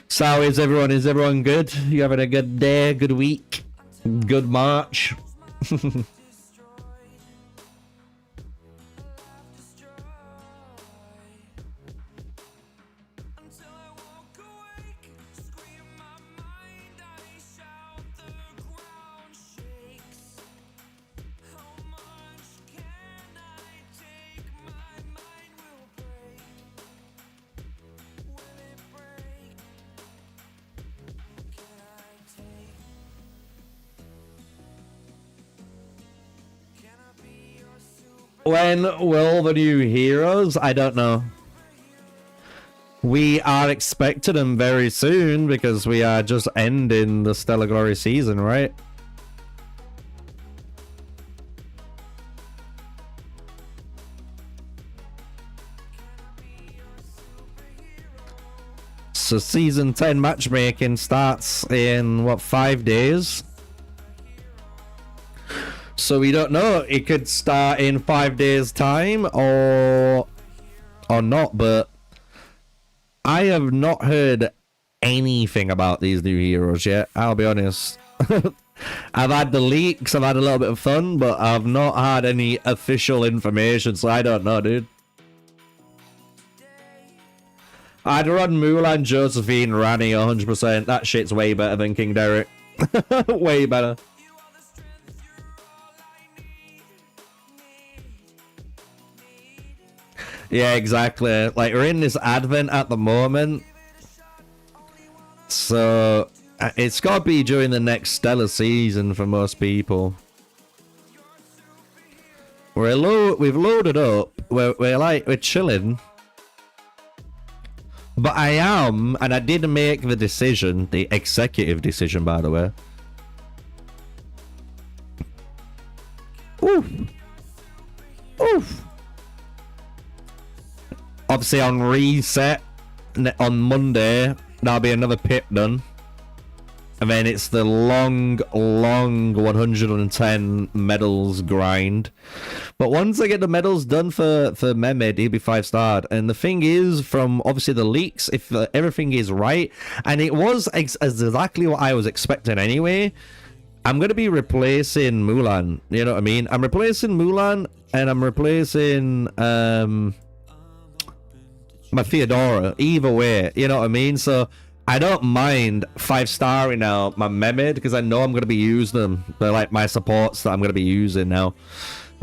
So is everyone good? You having a good day, good week, good March? When will the new heroes? I don't know. We are expecting them very soon because we are just ending the Stellar Glory season, right? So season 10 matchmaking starts in, what, 5 days? So we don't know. It could start in 5 days' time or not, but I have not heard anything about these new heroes yet, I'll be honest. I've had the leaks, I've had a little bit of fun, but I've not had any official information, so I don't know, dude. I'd run Mulan, Josephine, Rani 100%. That shit's way better than King Derek. Way better. Yeah, exactly. Like, we're in this advent at the moment. So, it's got to be during the next stellar season for most people. We've loaded up. We're chilling. But I am, and I did make the decision, the executive decision, by the way. Oof. Oof. Obviously on reset on Monday, there'll be another pip done. And then it's the long 110 medals grind. But once I get the medals done for Mehmed, he'll be 5-starred. And the thing is, from obviously the leaks, if everything is right, and it was exactly what I was expecting anyway, I'm going to be replacing Mulan. You know what I mean? I'm replacing Mulan, and I'm replacing my Theodora. Either way, you know what I mean? So I don't mind 5-starring now my Mehmed, because I know I'm going to be using them. They're like my supports that I'm going to be using now.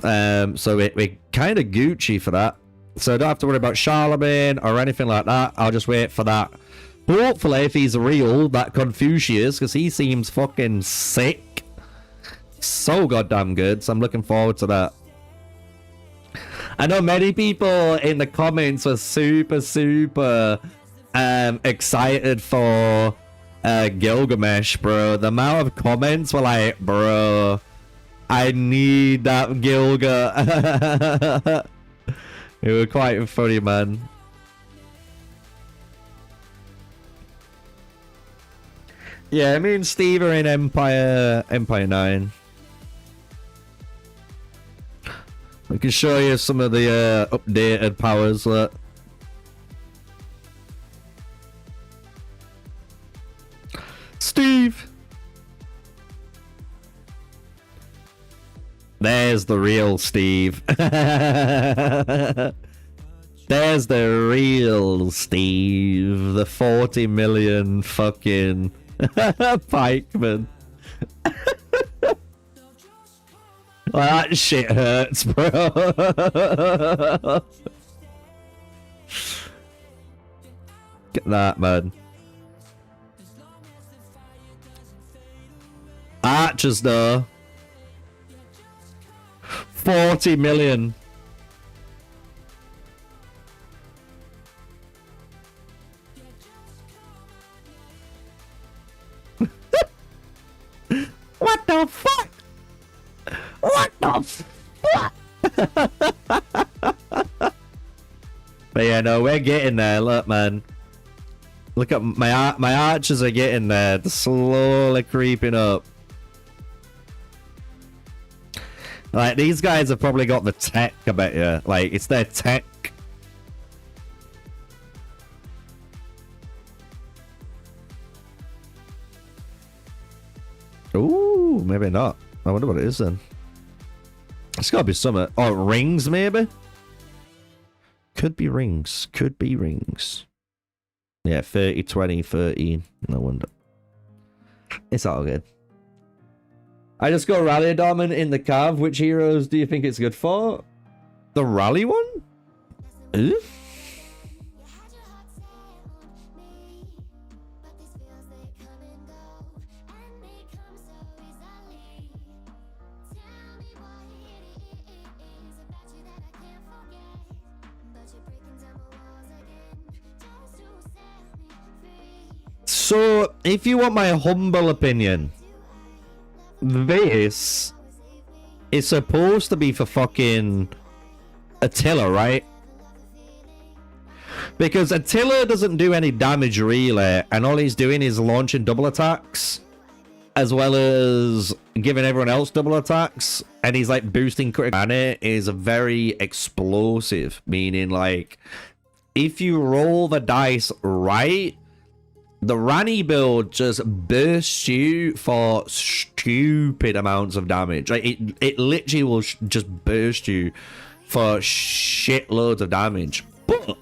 So we're kind of Gucci for that. So I don't have to worry about Charlemagne or anything like that. I'll just wait for that. Hopefully, if he's real, that Confucius, because he seems fucking sick. So goddamn good. So I'm looking forward to that. I know many people in the comments were super excited for Gilgamesh, bro. The amount of comments were like, bro, I need that Gilga. It was quite funny, man. Yeah, me and Steve are in Empire 9. I can show you some of the updated powers. Steve! There's the real Steve. There's the real Steve. The 40 million fucking pikeman. Well, that shit hurts, bro. Get that, man. Archers, though. 40 million. What the fuck? What the fuck? But yeah, no, we're getting there. Look, man. Look at my archers are getting there. They're slowly creeping up. Like, these guys have probably got the tech, I bet you. Like, it's their tech. Ooh, maybe not. I wonder what it is then. It's gotta be something. Oh, rings, maybe? Could be rings. Could be rings. Yeah, 30, 20, 13. No wonder. It's all good. I just got Rally Adornment in the Cav. Which heroes do you think it's good for? The Rally one? Ooh. So, if you want my humble opinion, this is supposed to be for fucking Attila, right? Because Attila doesn't do any damage really, and all he's doing is launching double attacks, as well as giving everyone else double attacks, and he's like boosting critical. And it is very explosive, meaning like if you roll the dice right, the Rani build just bursts you for stupid amounts of damage. Like it literally will just burst you for shitloads of damage. But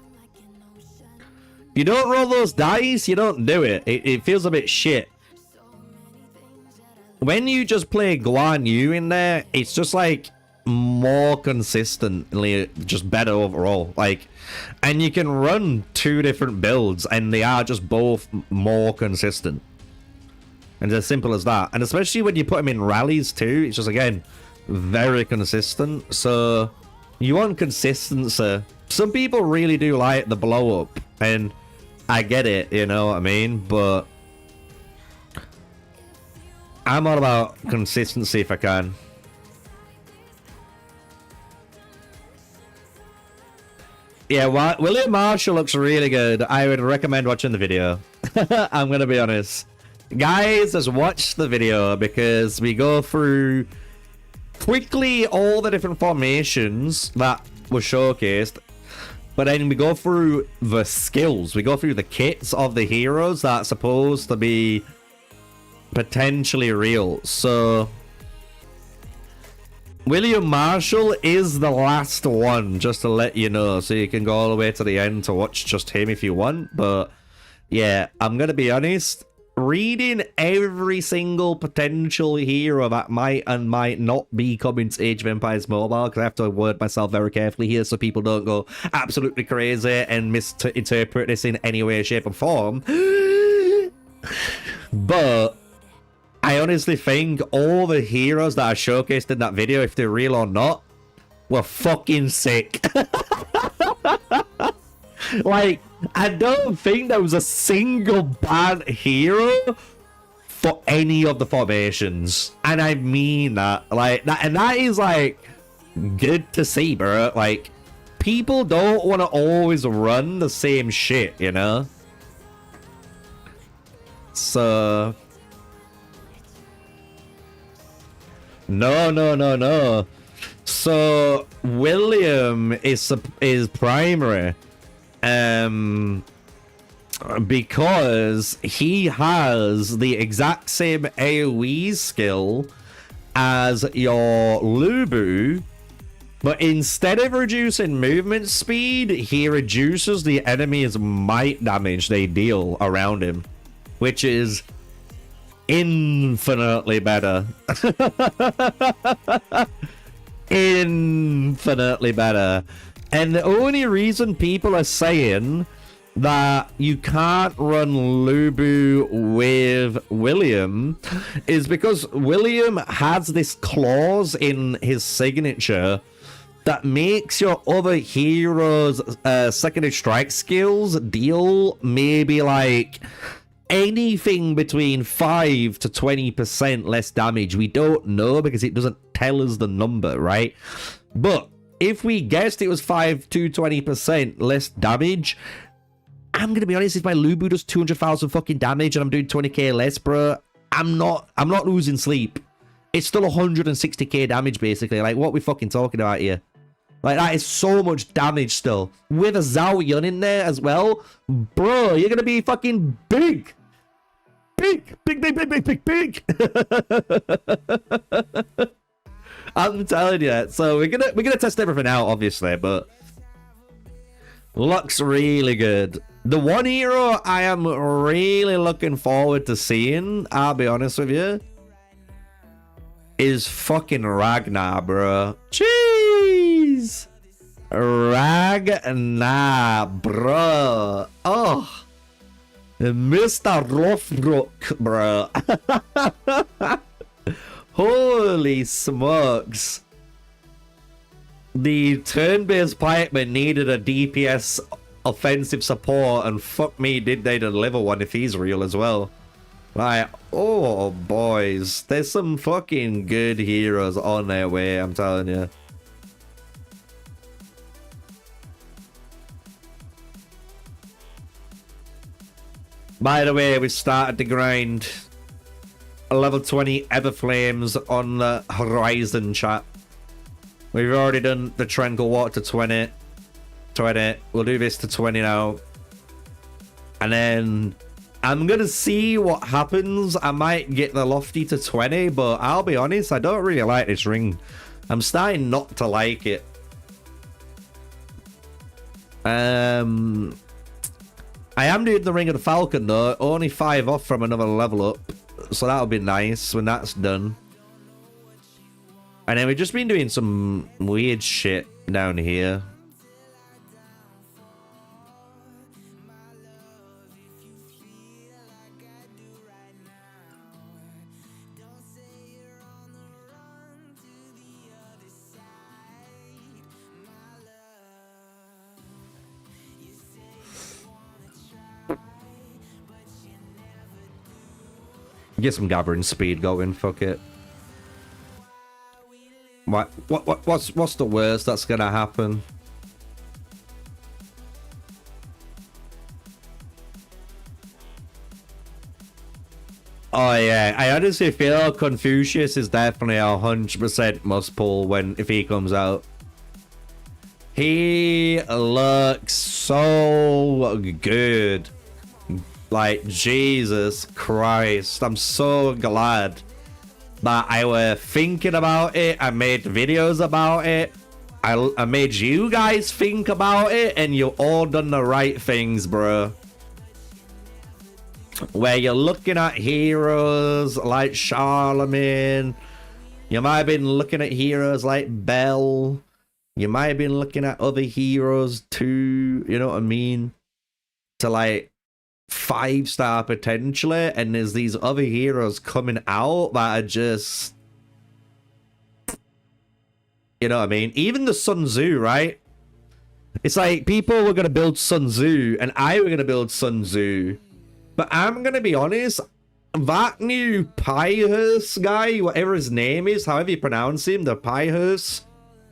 you don't roll those dice, you don't do it. It feels a bit shit. When you just play Guan Yu in there, it's just like more consistently just better overall. Like, and you can run 2 different builds and they are just both more consistent. And it's as simple as that. And especially when you put them in rallies too, it's just, again, very consistent. So you want consistency. Some people really do like the blow up, and I get it, you know what I mean? But I'm all about consistency if I can. Yeah, William Marshall looks really good. I would recommend watching the video. I'm gonna be honest. Guys, just watch the video because we go through quickly all the different formations that were showcased, but then we go through the skills. We go through the kits of the heroes that are supposed to be potentially real. So William Marshall is the last one, just to let you know, so you can go all the way to the end to watch just him if you want. But yeah, I'm gonna be honest, reading every single potential hero that might and might not be coming to Age of Empires Mobile, because I have to word myself very carefully here so people don't go absolutely crazy and misinterpret this in any way, shape, or form. But I honestly think all the heroes that are showcased in that video, if they're real or not, were fucking sick. Like, I don't think there was a single bad hero for any of the formations. And I mean that. Like, and that is, like, good to see, bro. Like, people don't want to always run the same shit, you know? So No. So William is primary, because he has the exact same AoE skill as your Lubu, but instead of reducing movement speed, he reduces the enemy's might damage they deal around him, which is infinitely better. Infinitely better. And the only reason people are saying that you can't run Lubu with William is because William has this clause in his signature that makes your other heroes' secondary strike skills deal maybe like anything between 5 to 20% less damage. We don't know because it doesn't tell us the number, right? But if we guessed it was 5 to 20% less damage, I'm gonna be honest, if my Lubu does 200,000 fucking damage and I'm doing 20k less, bro, I'm not losing sleep. It's still 160k damage basically. Like, what we fucking talking about here? Like, that is so much damage still. With a Zhao Yun in there as well, bro, you're gonna be fucking big. Big. I'm telling you. So we're gonna test everything out, obviously, but looks really good. The one hero I am really looking forward to seeing, I'll be honest with you, is fucking Ragnar, bro. Jeez! Ragnar, bro. Oh. Mr. Rothbrook, bro. Holy smokes. The turn-based pikeman needed a DPS offensive support, and fuck me, did they deliver one if he's real as well. Like, oh boys, there's some fucking good heroes on their way, I'm telling you. By the way, we started to grind a level 20 Everflames on the horizon, chat. We've already done the Tranquil Water to 20. We'll do this to 20 now. And then I'm going to see what happens. I might get the Lofty to 20, but I'll be honest, I don't really like this ring. I'm starting not to like it. I am doing the Ring of the Falcon though, only 5 off from another level up. So that'll be nice when that's done. And then we've just been doing some weird shit down here. Get some gathering speed going, fuck it. What's the worst that's gonna happen? Oh yeah, I honestly feel Confucius is definitely 100% must pull if he comes out. He looks so good. Like, Jesus Christ, I'm so glad that I were thinking about it. I made videos about it. I made you guys think about it, and you all done the right things, bro. Where you're looking at heroes like Charlemagne. You might have been looking at heroes like Bell. You might have been looking at other heroes too, you know what I mean? To like 5-star potentially, and there's these other heroes coming out that are just, you know what I mean? Even the Sun Tzu, right? It's like people were gonna build Sun Tzu and I were gonna build Sun Tzu, but I'm gonna be honest, that new Pyhus guy, whatever his name is, however you pronounce him, the Pyhus,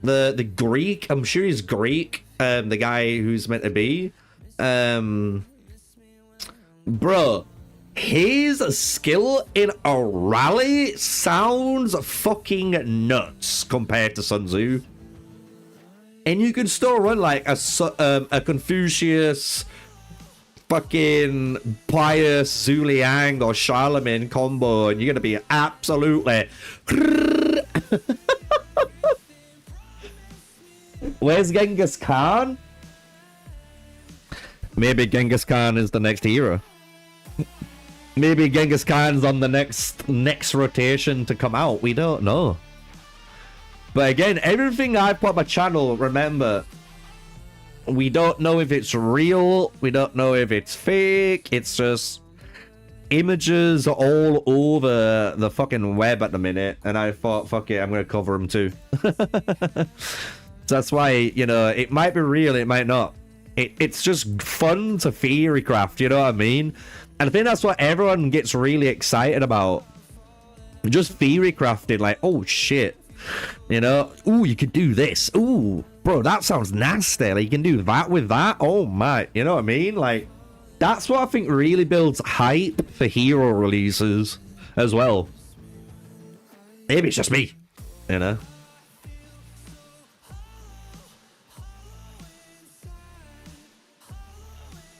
the Greek, I'm sure he's Greek, the guy who's meant to be, bro, his skill in a rally sounds fucking nuts compared to Sun Tzu. And you can still run like a Confucius, fucking Pius, Zhu Liang, or Charlemagne combo, and you're gonna be absolutely. Where's Genghis Khan? Maybe Genghis Khan is the next hero. Maybe Genghis Khan's on the next rotation to come out. We don't know. But again, everything I put on my channel, remember, we don't know if it's real. We don't know if it's fake. It's just images all over the fucking web at the minute. And I thought, fuck it, I'm going to cover them too. So that's why, you know, it might be real, it might not. It's just fun to theory craft, you know what I mean? And I think that's what everyone gets really excited about. Just theory crafting, like, oh shit. You know, ooh, you could do this. Ooh, bro, that sounds nasty. Like, you can do that with that. Oh my, you know what I mean? Like, that's what I think really builds hype for hero releases as well. Maybe it's just me, you know?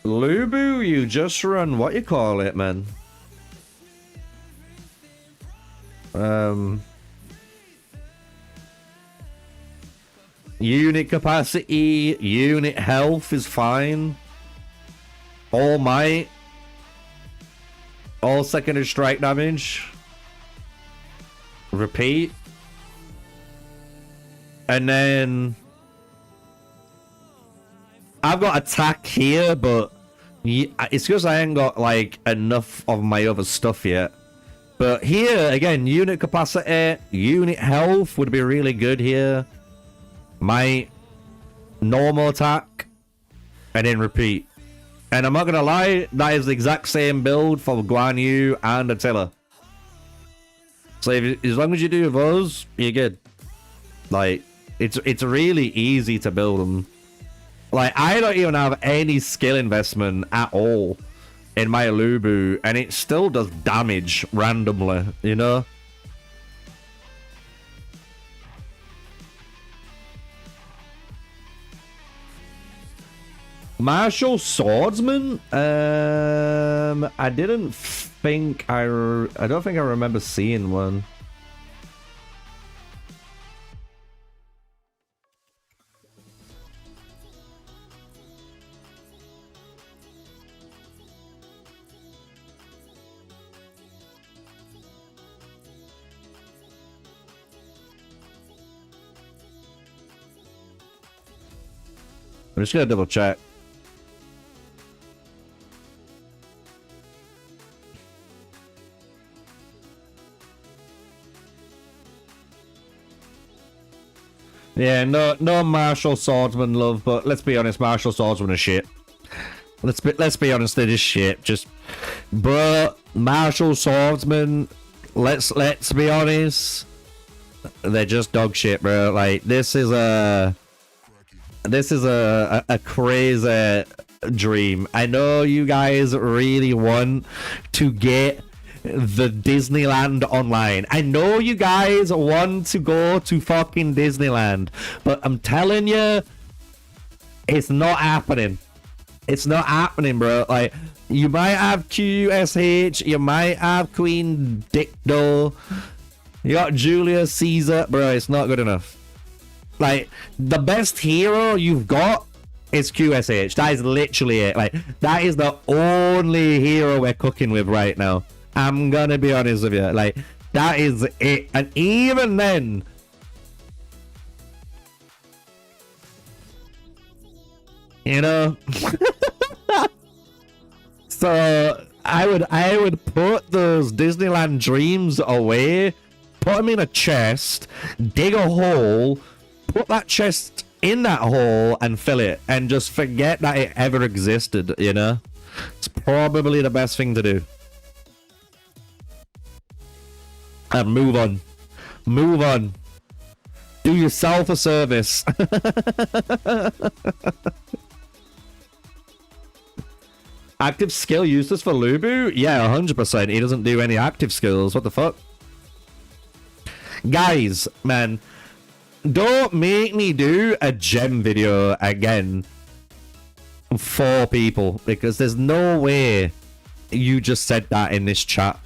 Lubu, you just run, what you call it, man? Unit capacity, unit health is fine. All might. All secondary strike damage. Repeat. And then I've got attack here, but it's because I ain't got like enough of my other stuff yet. But here, again, unit capacity, unit health would be really good here. My normal attack, and then repeat. And I'm not gonna lie, that is the exact same build for Guan Yu and Attila. So as long as you do those, you're good. Like, it's really easy to build them. Like, I don't even have any skill investment at all in my Lubu, and it still does damage randomly, you know? Martial Swordsman? I didn't think I don't think I remember seeing one. I'm just gonna double check. Yeah, no martial swordsman love, but let's be honest, martial swordsman are shit. Let's be honest, they're just shit. Just, bro, martial swordsman. Let's be honest, they're just dog shit, bro. Like this is a crazy dream. I know you guys really want to get the Disneyland online. I know you guys want to go to fucking Disneyland, but I'm telling you, it's not happening. It's not happening, bro. Like, you might have QSH, you might have Queen Dicto, you got Julius Caesar, bro. It's not good enough. Like, the best hero you've got is QSH. That is literally it. Like, that is the only hero we're cooking with right now. I'm gonna be honest with you. Like, that is it. And even then, you know, so I would put those Disneyland dreams away, put them in a chest, dig a hole, put that chest in that hole and fill it, and just forget that it ever existed, you know? It's probably the best thing to do. And move on. Move on. Do yourself a service. Active skill useless for Lubu? Yeah, 100%. He doesn't do any active skills. What the fuck? Guys, man, don't make me do a gem video again for people, because there's no way you just said that in this chat.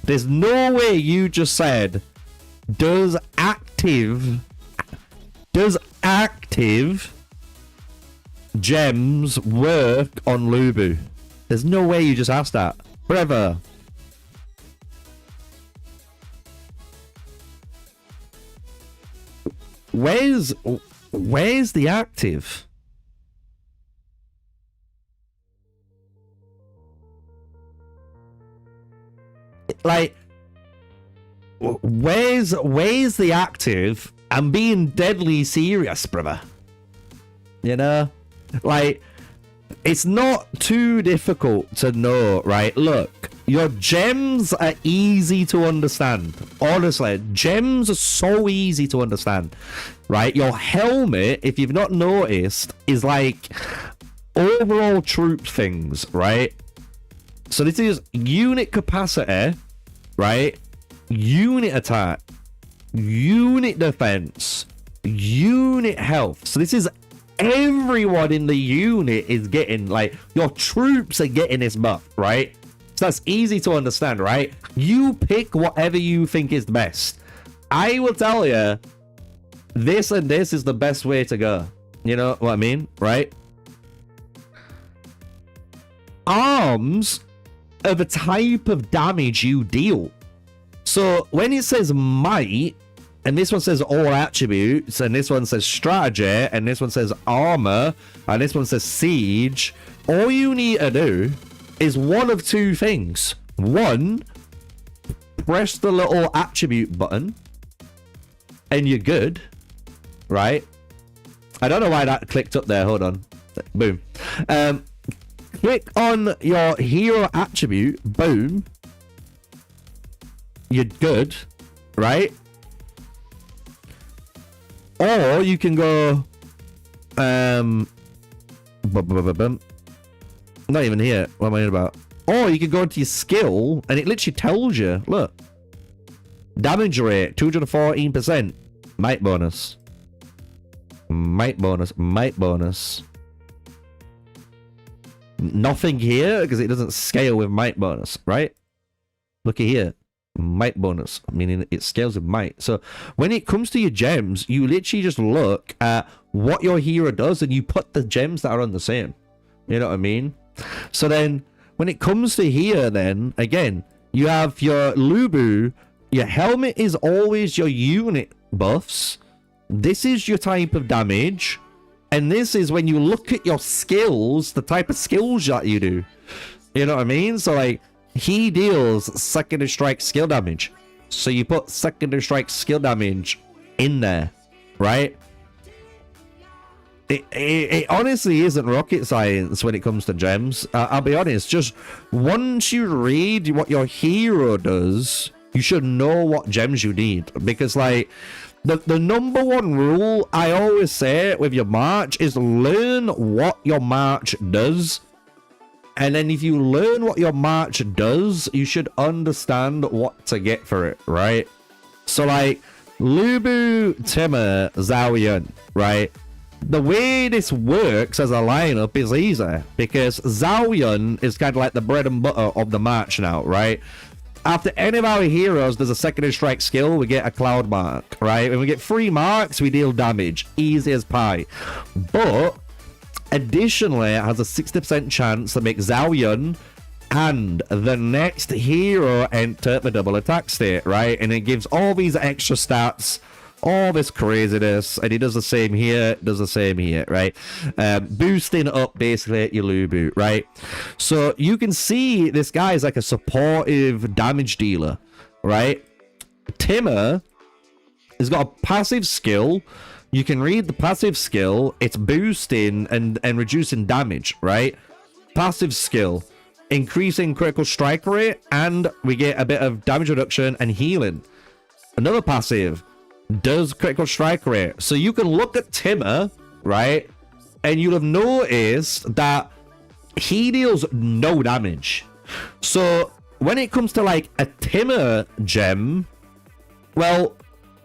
There's no way you just said, does active gems work on Lubu? There's no way you just asked that. Brother. Where's the active? Like, where's the active? I'm being deadly serious, brother. You know? Like, it's not too difficult to know, right? Look, your gems are easy to understand. Honestly, gems are so easy to understand, right? Your helmet, if you've not noticed, is like overall troop things, right? So this is unit capacity, right? Unit attack, unit defense, unit health. So this is everyone in the unit is getting, like, your troops are getting this buff, right? So that's easy to understand, right? You pick whatever you think is the best. I will tell you, this and this is the best way to go. You know what I mean, right? Arms are the type of damage you deal. So when it says might, and this one says all attributes, and this one says strategy, and this one says armor, and this one says siege, all you need to do is one of two things. One, press the little attribute button, and you're good, right? I don't know why that clicked up there. Hold on. Boom. Click on your hero attribute. Boom. You're good, right? Or you can go, not even here. What am I in about? Or you can go into your skill, and it literally tells you, look, damage rate 214%, might bonus, might bonus, might bonus. Nothing here because it doesn't scale with might bonus, right? Look at here. Might bonus, meaning it scales with might. So when it comes to your gems, you literally just look at what your hero does and you put the gems that are on the same. You know what I mean? So then when it comes to here, then again, you have your Lubu. Your helmet is always your unit buffs. This is your type of damage. And this is when you look at your skills, the type of skills that you do. You know what I mean? So like, he deals secondary strike skill damage. So you put secondary strike skill damage in there, right? It honestly isn't rocket science when it comes to gems. I'll be honest, just once you read what your hero does, you should know what gems you need. Because like, the number one rule I always say with your march is learn what your march does. And then if you learn what your march does, you should understand what to get for it, right? So like, Lubu, Timur, Zhao Yun, right? The way this works as a lineup is easy, because Zhao Yun is kind of like the bread and butter of the march now, right? After any of our heroes does a secondary strike skill, we get a cloud mark, right? When we get 3 marks, we deal damage. Easy as pie. But additionally, it has a 60% chance to make Zhao Yun and the next hero enter the double attack state, right? And it gives all these extra stats, all this craziness, and he does the same here, does the same here, right? Boosting up basically your Lubu, right? So you can see this guy is like a supportive damage dealer, right? Timur has got a passive skill. You can read the passive skill. It's boosting and reducing damage, right? Passive skill, increasing critical strike rate, and we get a bit of damage reduction and healing. Another passive does critical strike rate. So you can look at Timur, right? And you'll have noticed that he deals no damage. So when it comes to like a Timur gem, well,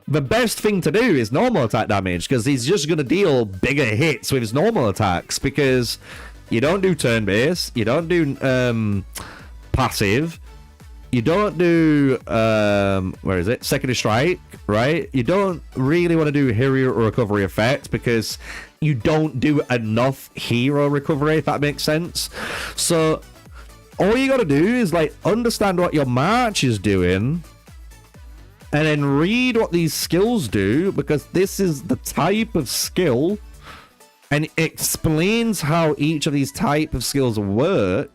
the best thing to do is normal attack damage, because he's just going to deal bigger hits with his normal attacks, because you don't do turn base, you don't do passive, you don't do where is it, secondary strike, right? You don't really want to do hero recovery effect, because you don't do enough hero recovery, if that makes sense. So all you got to do is like understand what your march is doing, and then read what these skills do, because this is the type of skill, and it explains how each of these type of skills work.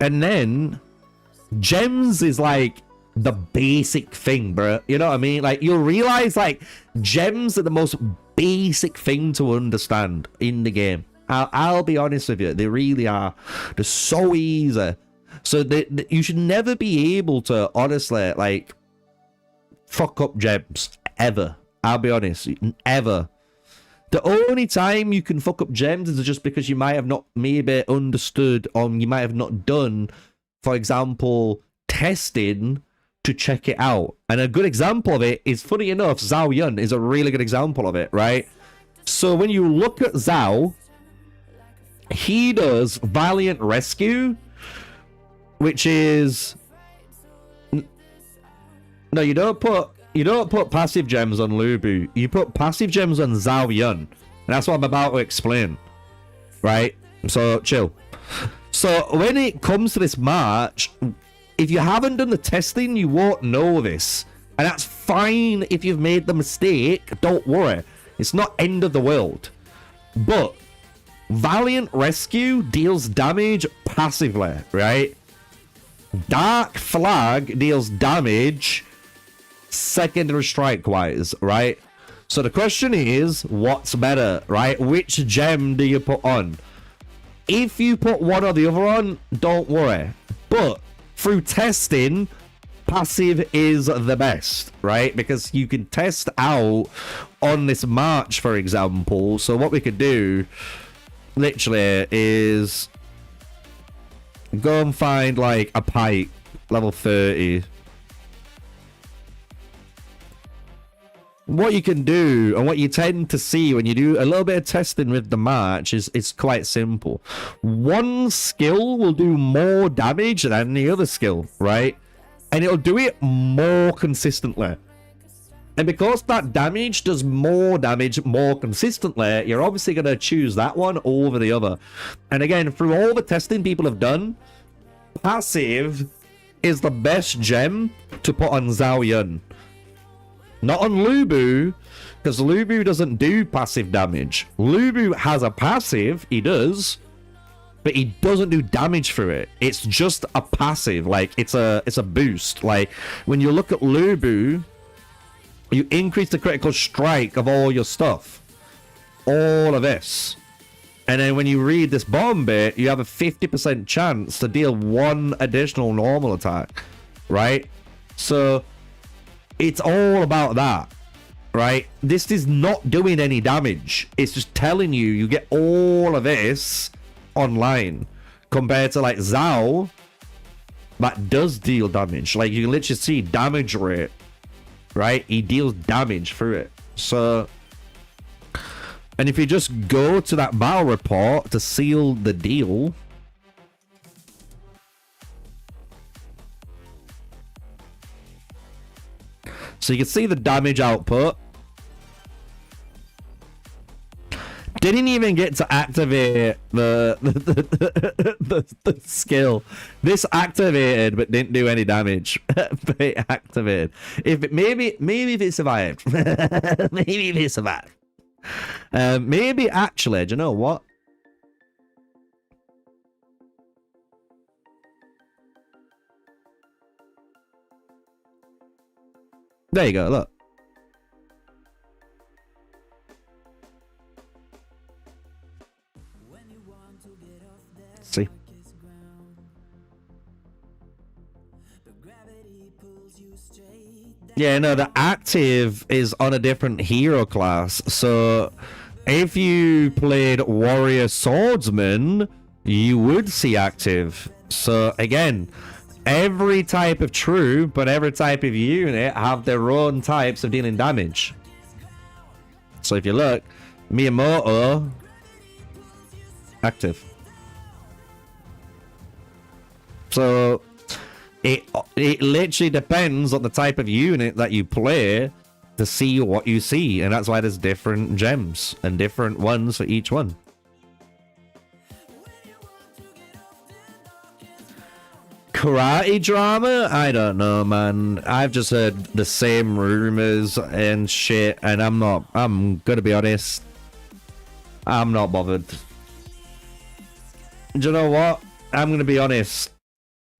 And then gems is like the basic thing, bro. You know what I mean? Like, you'll realize like gems are the most basic thing to understand in the game. I'll be honest with you, they really are. They're so easy. So you should never be able to honestly like fuck up gems ever. I'll be honest, ever. The only time you can fuck up gems is just because you might have not maybe understood, or you might have not done, for example, testing to check it out. And a good example of it is, funny enough, Zhao Yun is a really good example of it, right? So when you look at Zhao, he does Valiant Rescue, which is... No, you don't put passive gems on Lubu. You put passive gems on Zhao Yun. And that's what I'm about to explain. Right? So, chill. So, when it comes to this march, if you haven't done the testing, you won't know this. And that's fine if you've made the mistake. Don't worry. It's not end of the world. But Valiant Rescue deals damage passively, right? Dark Flag deals damage secondary strike wise, right? So the question is, what's better, right? Which gem do you put on? If you put one or the other on, don't worry. But through testing, passive is the best, right? Because you can test out on this march, for example. So what we could do literally is go and find like a pipe level 30. What you can do, and what you tend to see when you do a little bit of testing with the march, is it's quite simple. One skill will do more damage than the other skill, right? And it'll do it more consistently. And because that damage does more damage more consistently, you're obviously going to choose that one over the other. And again, through all the testing people have done, passive is the best gem to put on Zhao Yun. Not on Lubu, because Lubu doesn't do passive damage. Lubu has a passive, he does, but he doesn't do damage for it. It's just a passive, like it's a boost. Like when you look at Lubu, you increase the critical strike of all your stuff, all of this, and then when you read this bomb bit, you have a 50% chance to deal 1 additional normal attack, right? So it's all about that, right? This is not doing any damage. It's just telling you you get all of this online, compared to like Zao that does deal damage. Like you can literally see damage rate, right? He deals damage through it. So, and if you just go to that battle report to seal the deal, so you can see the damage output. Didn't even get to activate the skill. This activated but didn't do any damage. But it activated. If it, maybe if it survived. Maybe if it survived. Maybe actually, do you know what? There you go, look. See? Yeah, no, the active is on a different hero class. So if you played Warrior Swordsman, you would see active. So again, every type of troop and every type of unit have their own types of dealing damage. So if you look, Miyamoto, active. So it literally depends on the type of unit that you play to see what you see, and that's why there's different gems and different ones for each one. Karate drama? I don't know, man. I've just heard the same rumors and shit, and I'm gonna be honest, I'm not bothered. Do you know what? I'm gonna be honest.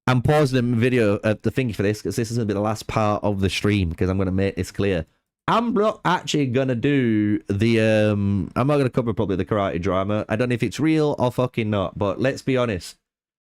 I'm pausing the video the thingy for this because this is going to be the last part of the stream, because I'm going to make this clear. I'm not actually going to do the I'm not going to cover probably the karate drama. I don't know if it's real or fucking not, but let's be honest.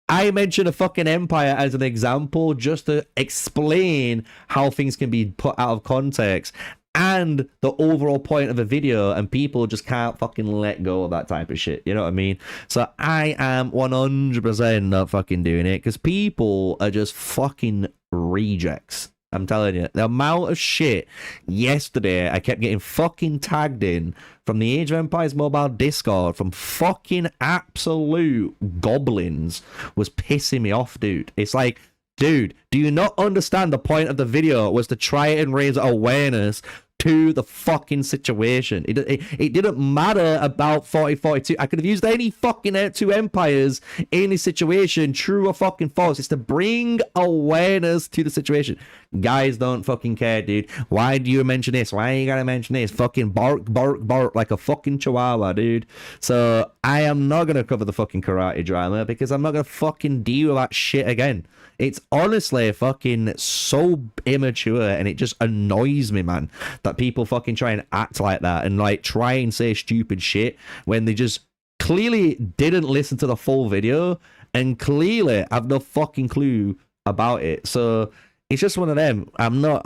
I mentioned a fucking empire as an example just to explain how things can be put out of context and the overall point of a video, and people just can't fucking let go of that type of shit. You know what I mean? So I am 100% not fucking doing it, because people are just fucking rejects. I'm telling you, the amount of shit yesterday I kept getting fucking tagged in from the Age of Empires mobile Discord from fucking absolute goblins was pissing me off, dude. It's like, dude, do you not understand the point of the video was to try and raise awareness to the fucking situation? It didn't matter about 4042. I could have used any fucking two empires in this situation, true or fucking false. It's to bring awareness to the situation. Guys don't fucking care, dude. Why do you mention this? Why you gotta mention this? Fucking bark, bark, bark like a fucking chihuahua, dude. So I am not gonna cover the fucking karate drama, because I'm not gonna fucking deal with that shit again. It's honestly fucking so immature, and it just annoys me, man, that people fucking try and act like that and like try and say stupid shit when they just clearly didn't listen to the full video and clearly have no fucking clue about it. So it's just one of them. I'm not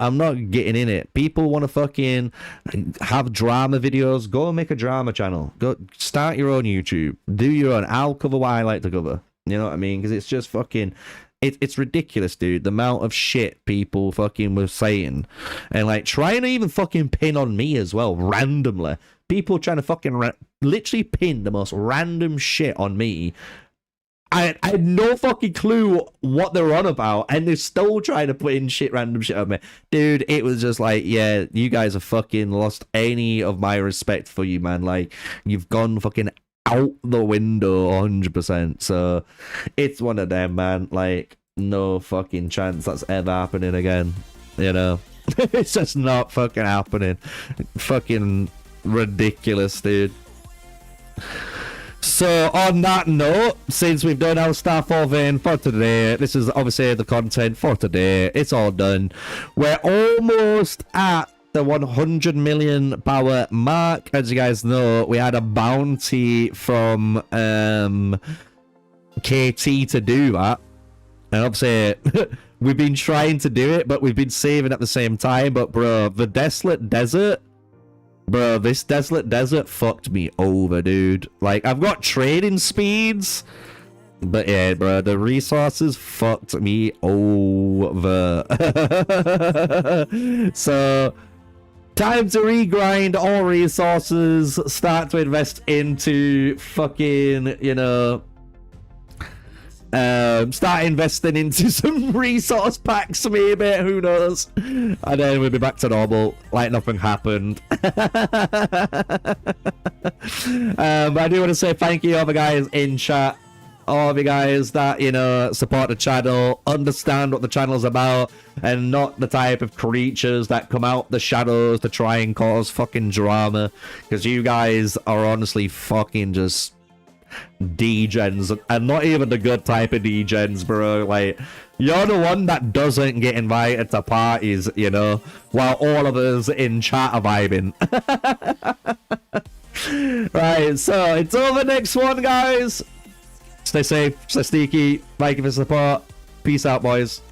getting in it. People want to fucking have drama videos. Go and make a drama channel. Go start your own YouTube. Do your own. I'll cover what I like to cover. You know what I mean? Because it's just fucking... It's ridiculous, dude, the amount of shit people fucking were saying. And, like, trying to even fucking pin on me as well, randomly. People trying to fucking literally pin the most random shit on me. I had no fucking clue what they were on about, and they're still trying to put in random shit on me. Dude, it was just like, yeah, you guys have fucking lost any of my respect for you, man. Like, you've gone fucking out the window 100%. So it's one of them, man. Like, no fucking chance that's ever happening again, you know. It's just not fucking happening. Fucking ridiculous, dude. So on that note, since we've done our Starfall vein for today, this is obviously the content for today. It's all done. We're almost at the 100 million power mark. As you guys know, we had a bounty from KT to do that. And obviously, we've been trying to do it, but we've been saving at the same time. But bro, the Desolate Desert... Bro, this Desolate Desert fucked me over, dude. Like, I've got trading speeds, but yeah, bro, the resources fucked me over. So, time to regrind all resources, start to invest into fucking, you know... start investing into some resource packs, maybe, who knows, and then we'll be back to normal like nothing happened. But I do want to say thank you all the guys in chat, all of you guys that, you know, support the channel, understand what the channel's about, and not the type of creatures that come out the shadows to try and cause fucking drama, because you guys are honestly fucking just degens, and not even the good type of degens, bro. Like, you're the one that doesn't get invited to parties, you know, while all of us in chat are vibing. Right, so until the next one, guys, stay safe, stay sneaky, thank you for support, peace out, boys.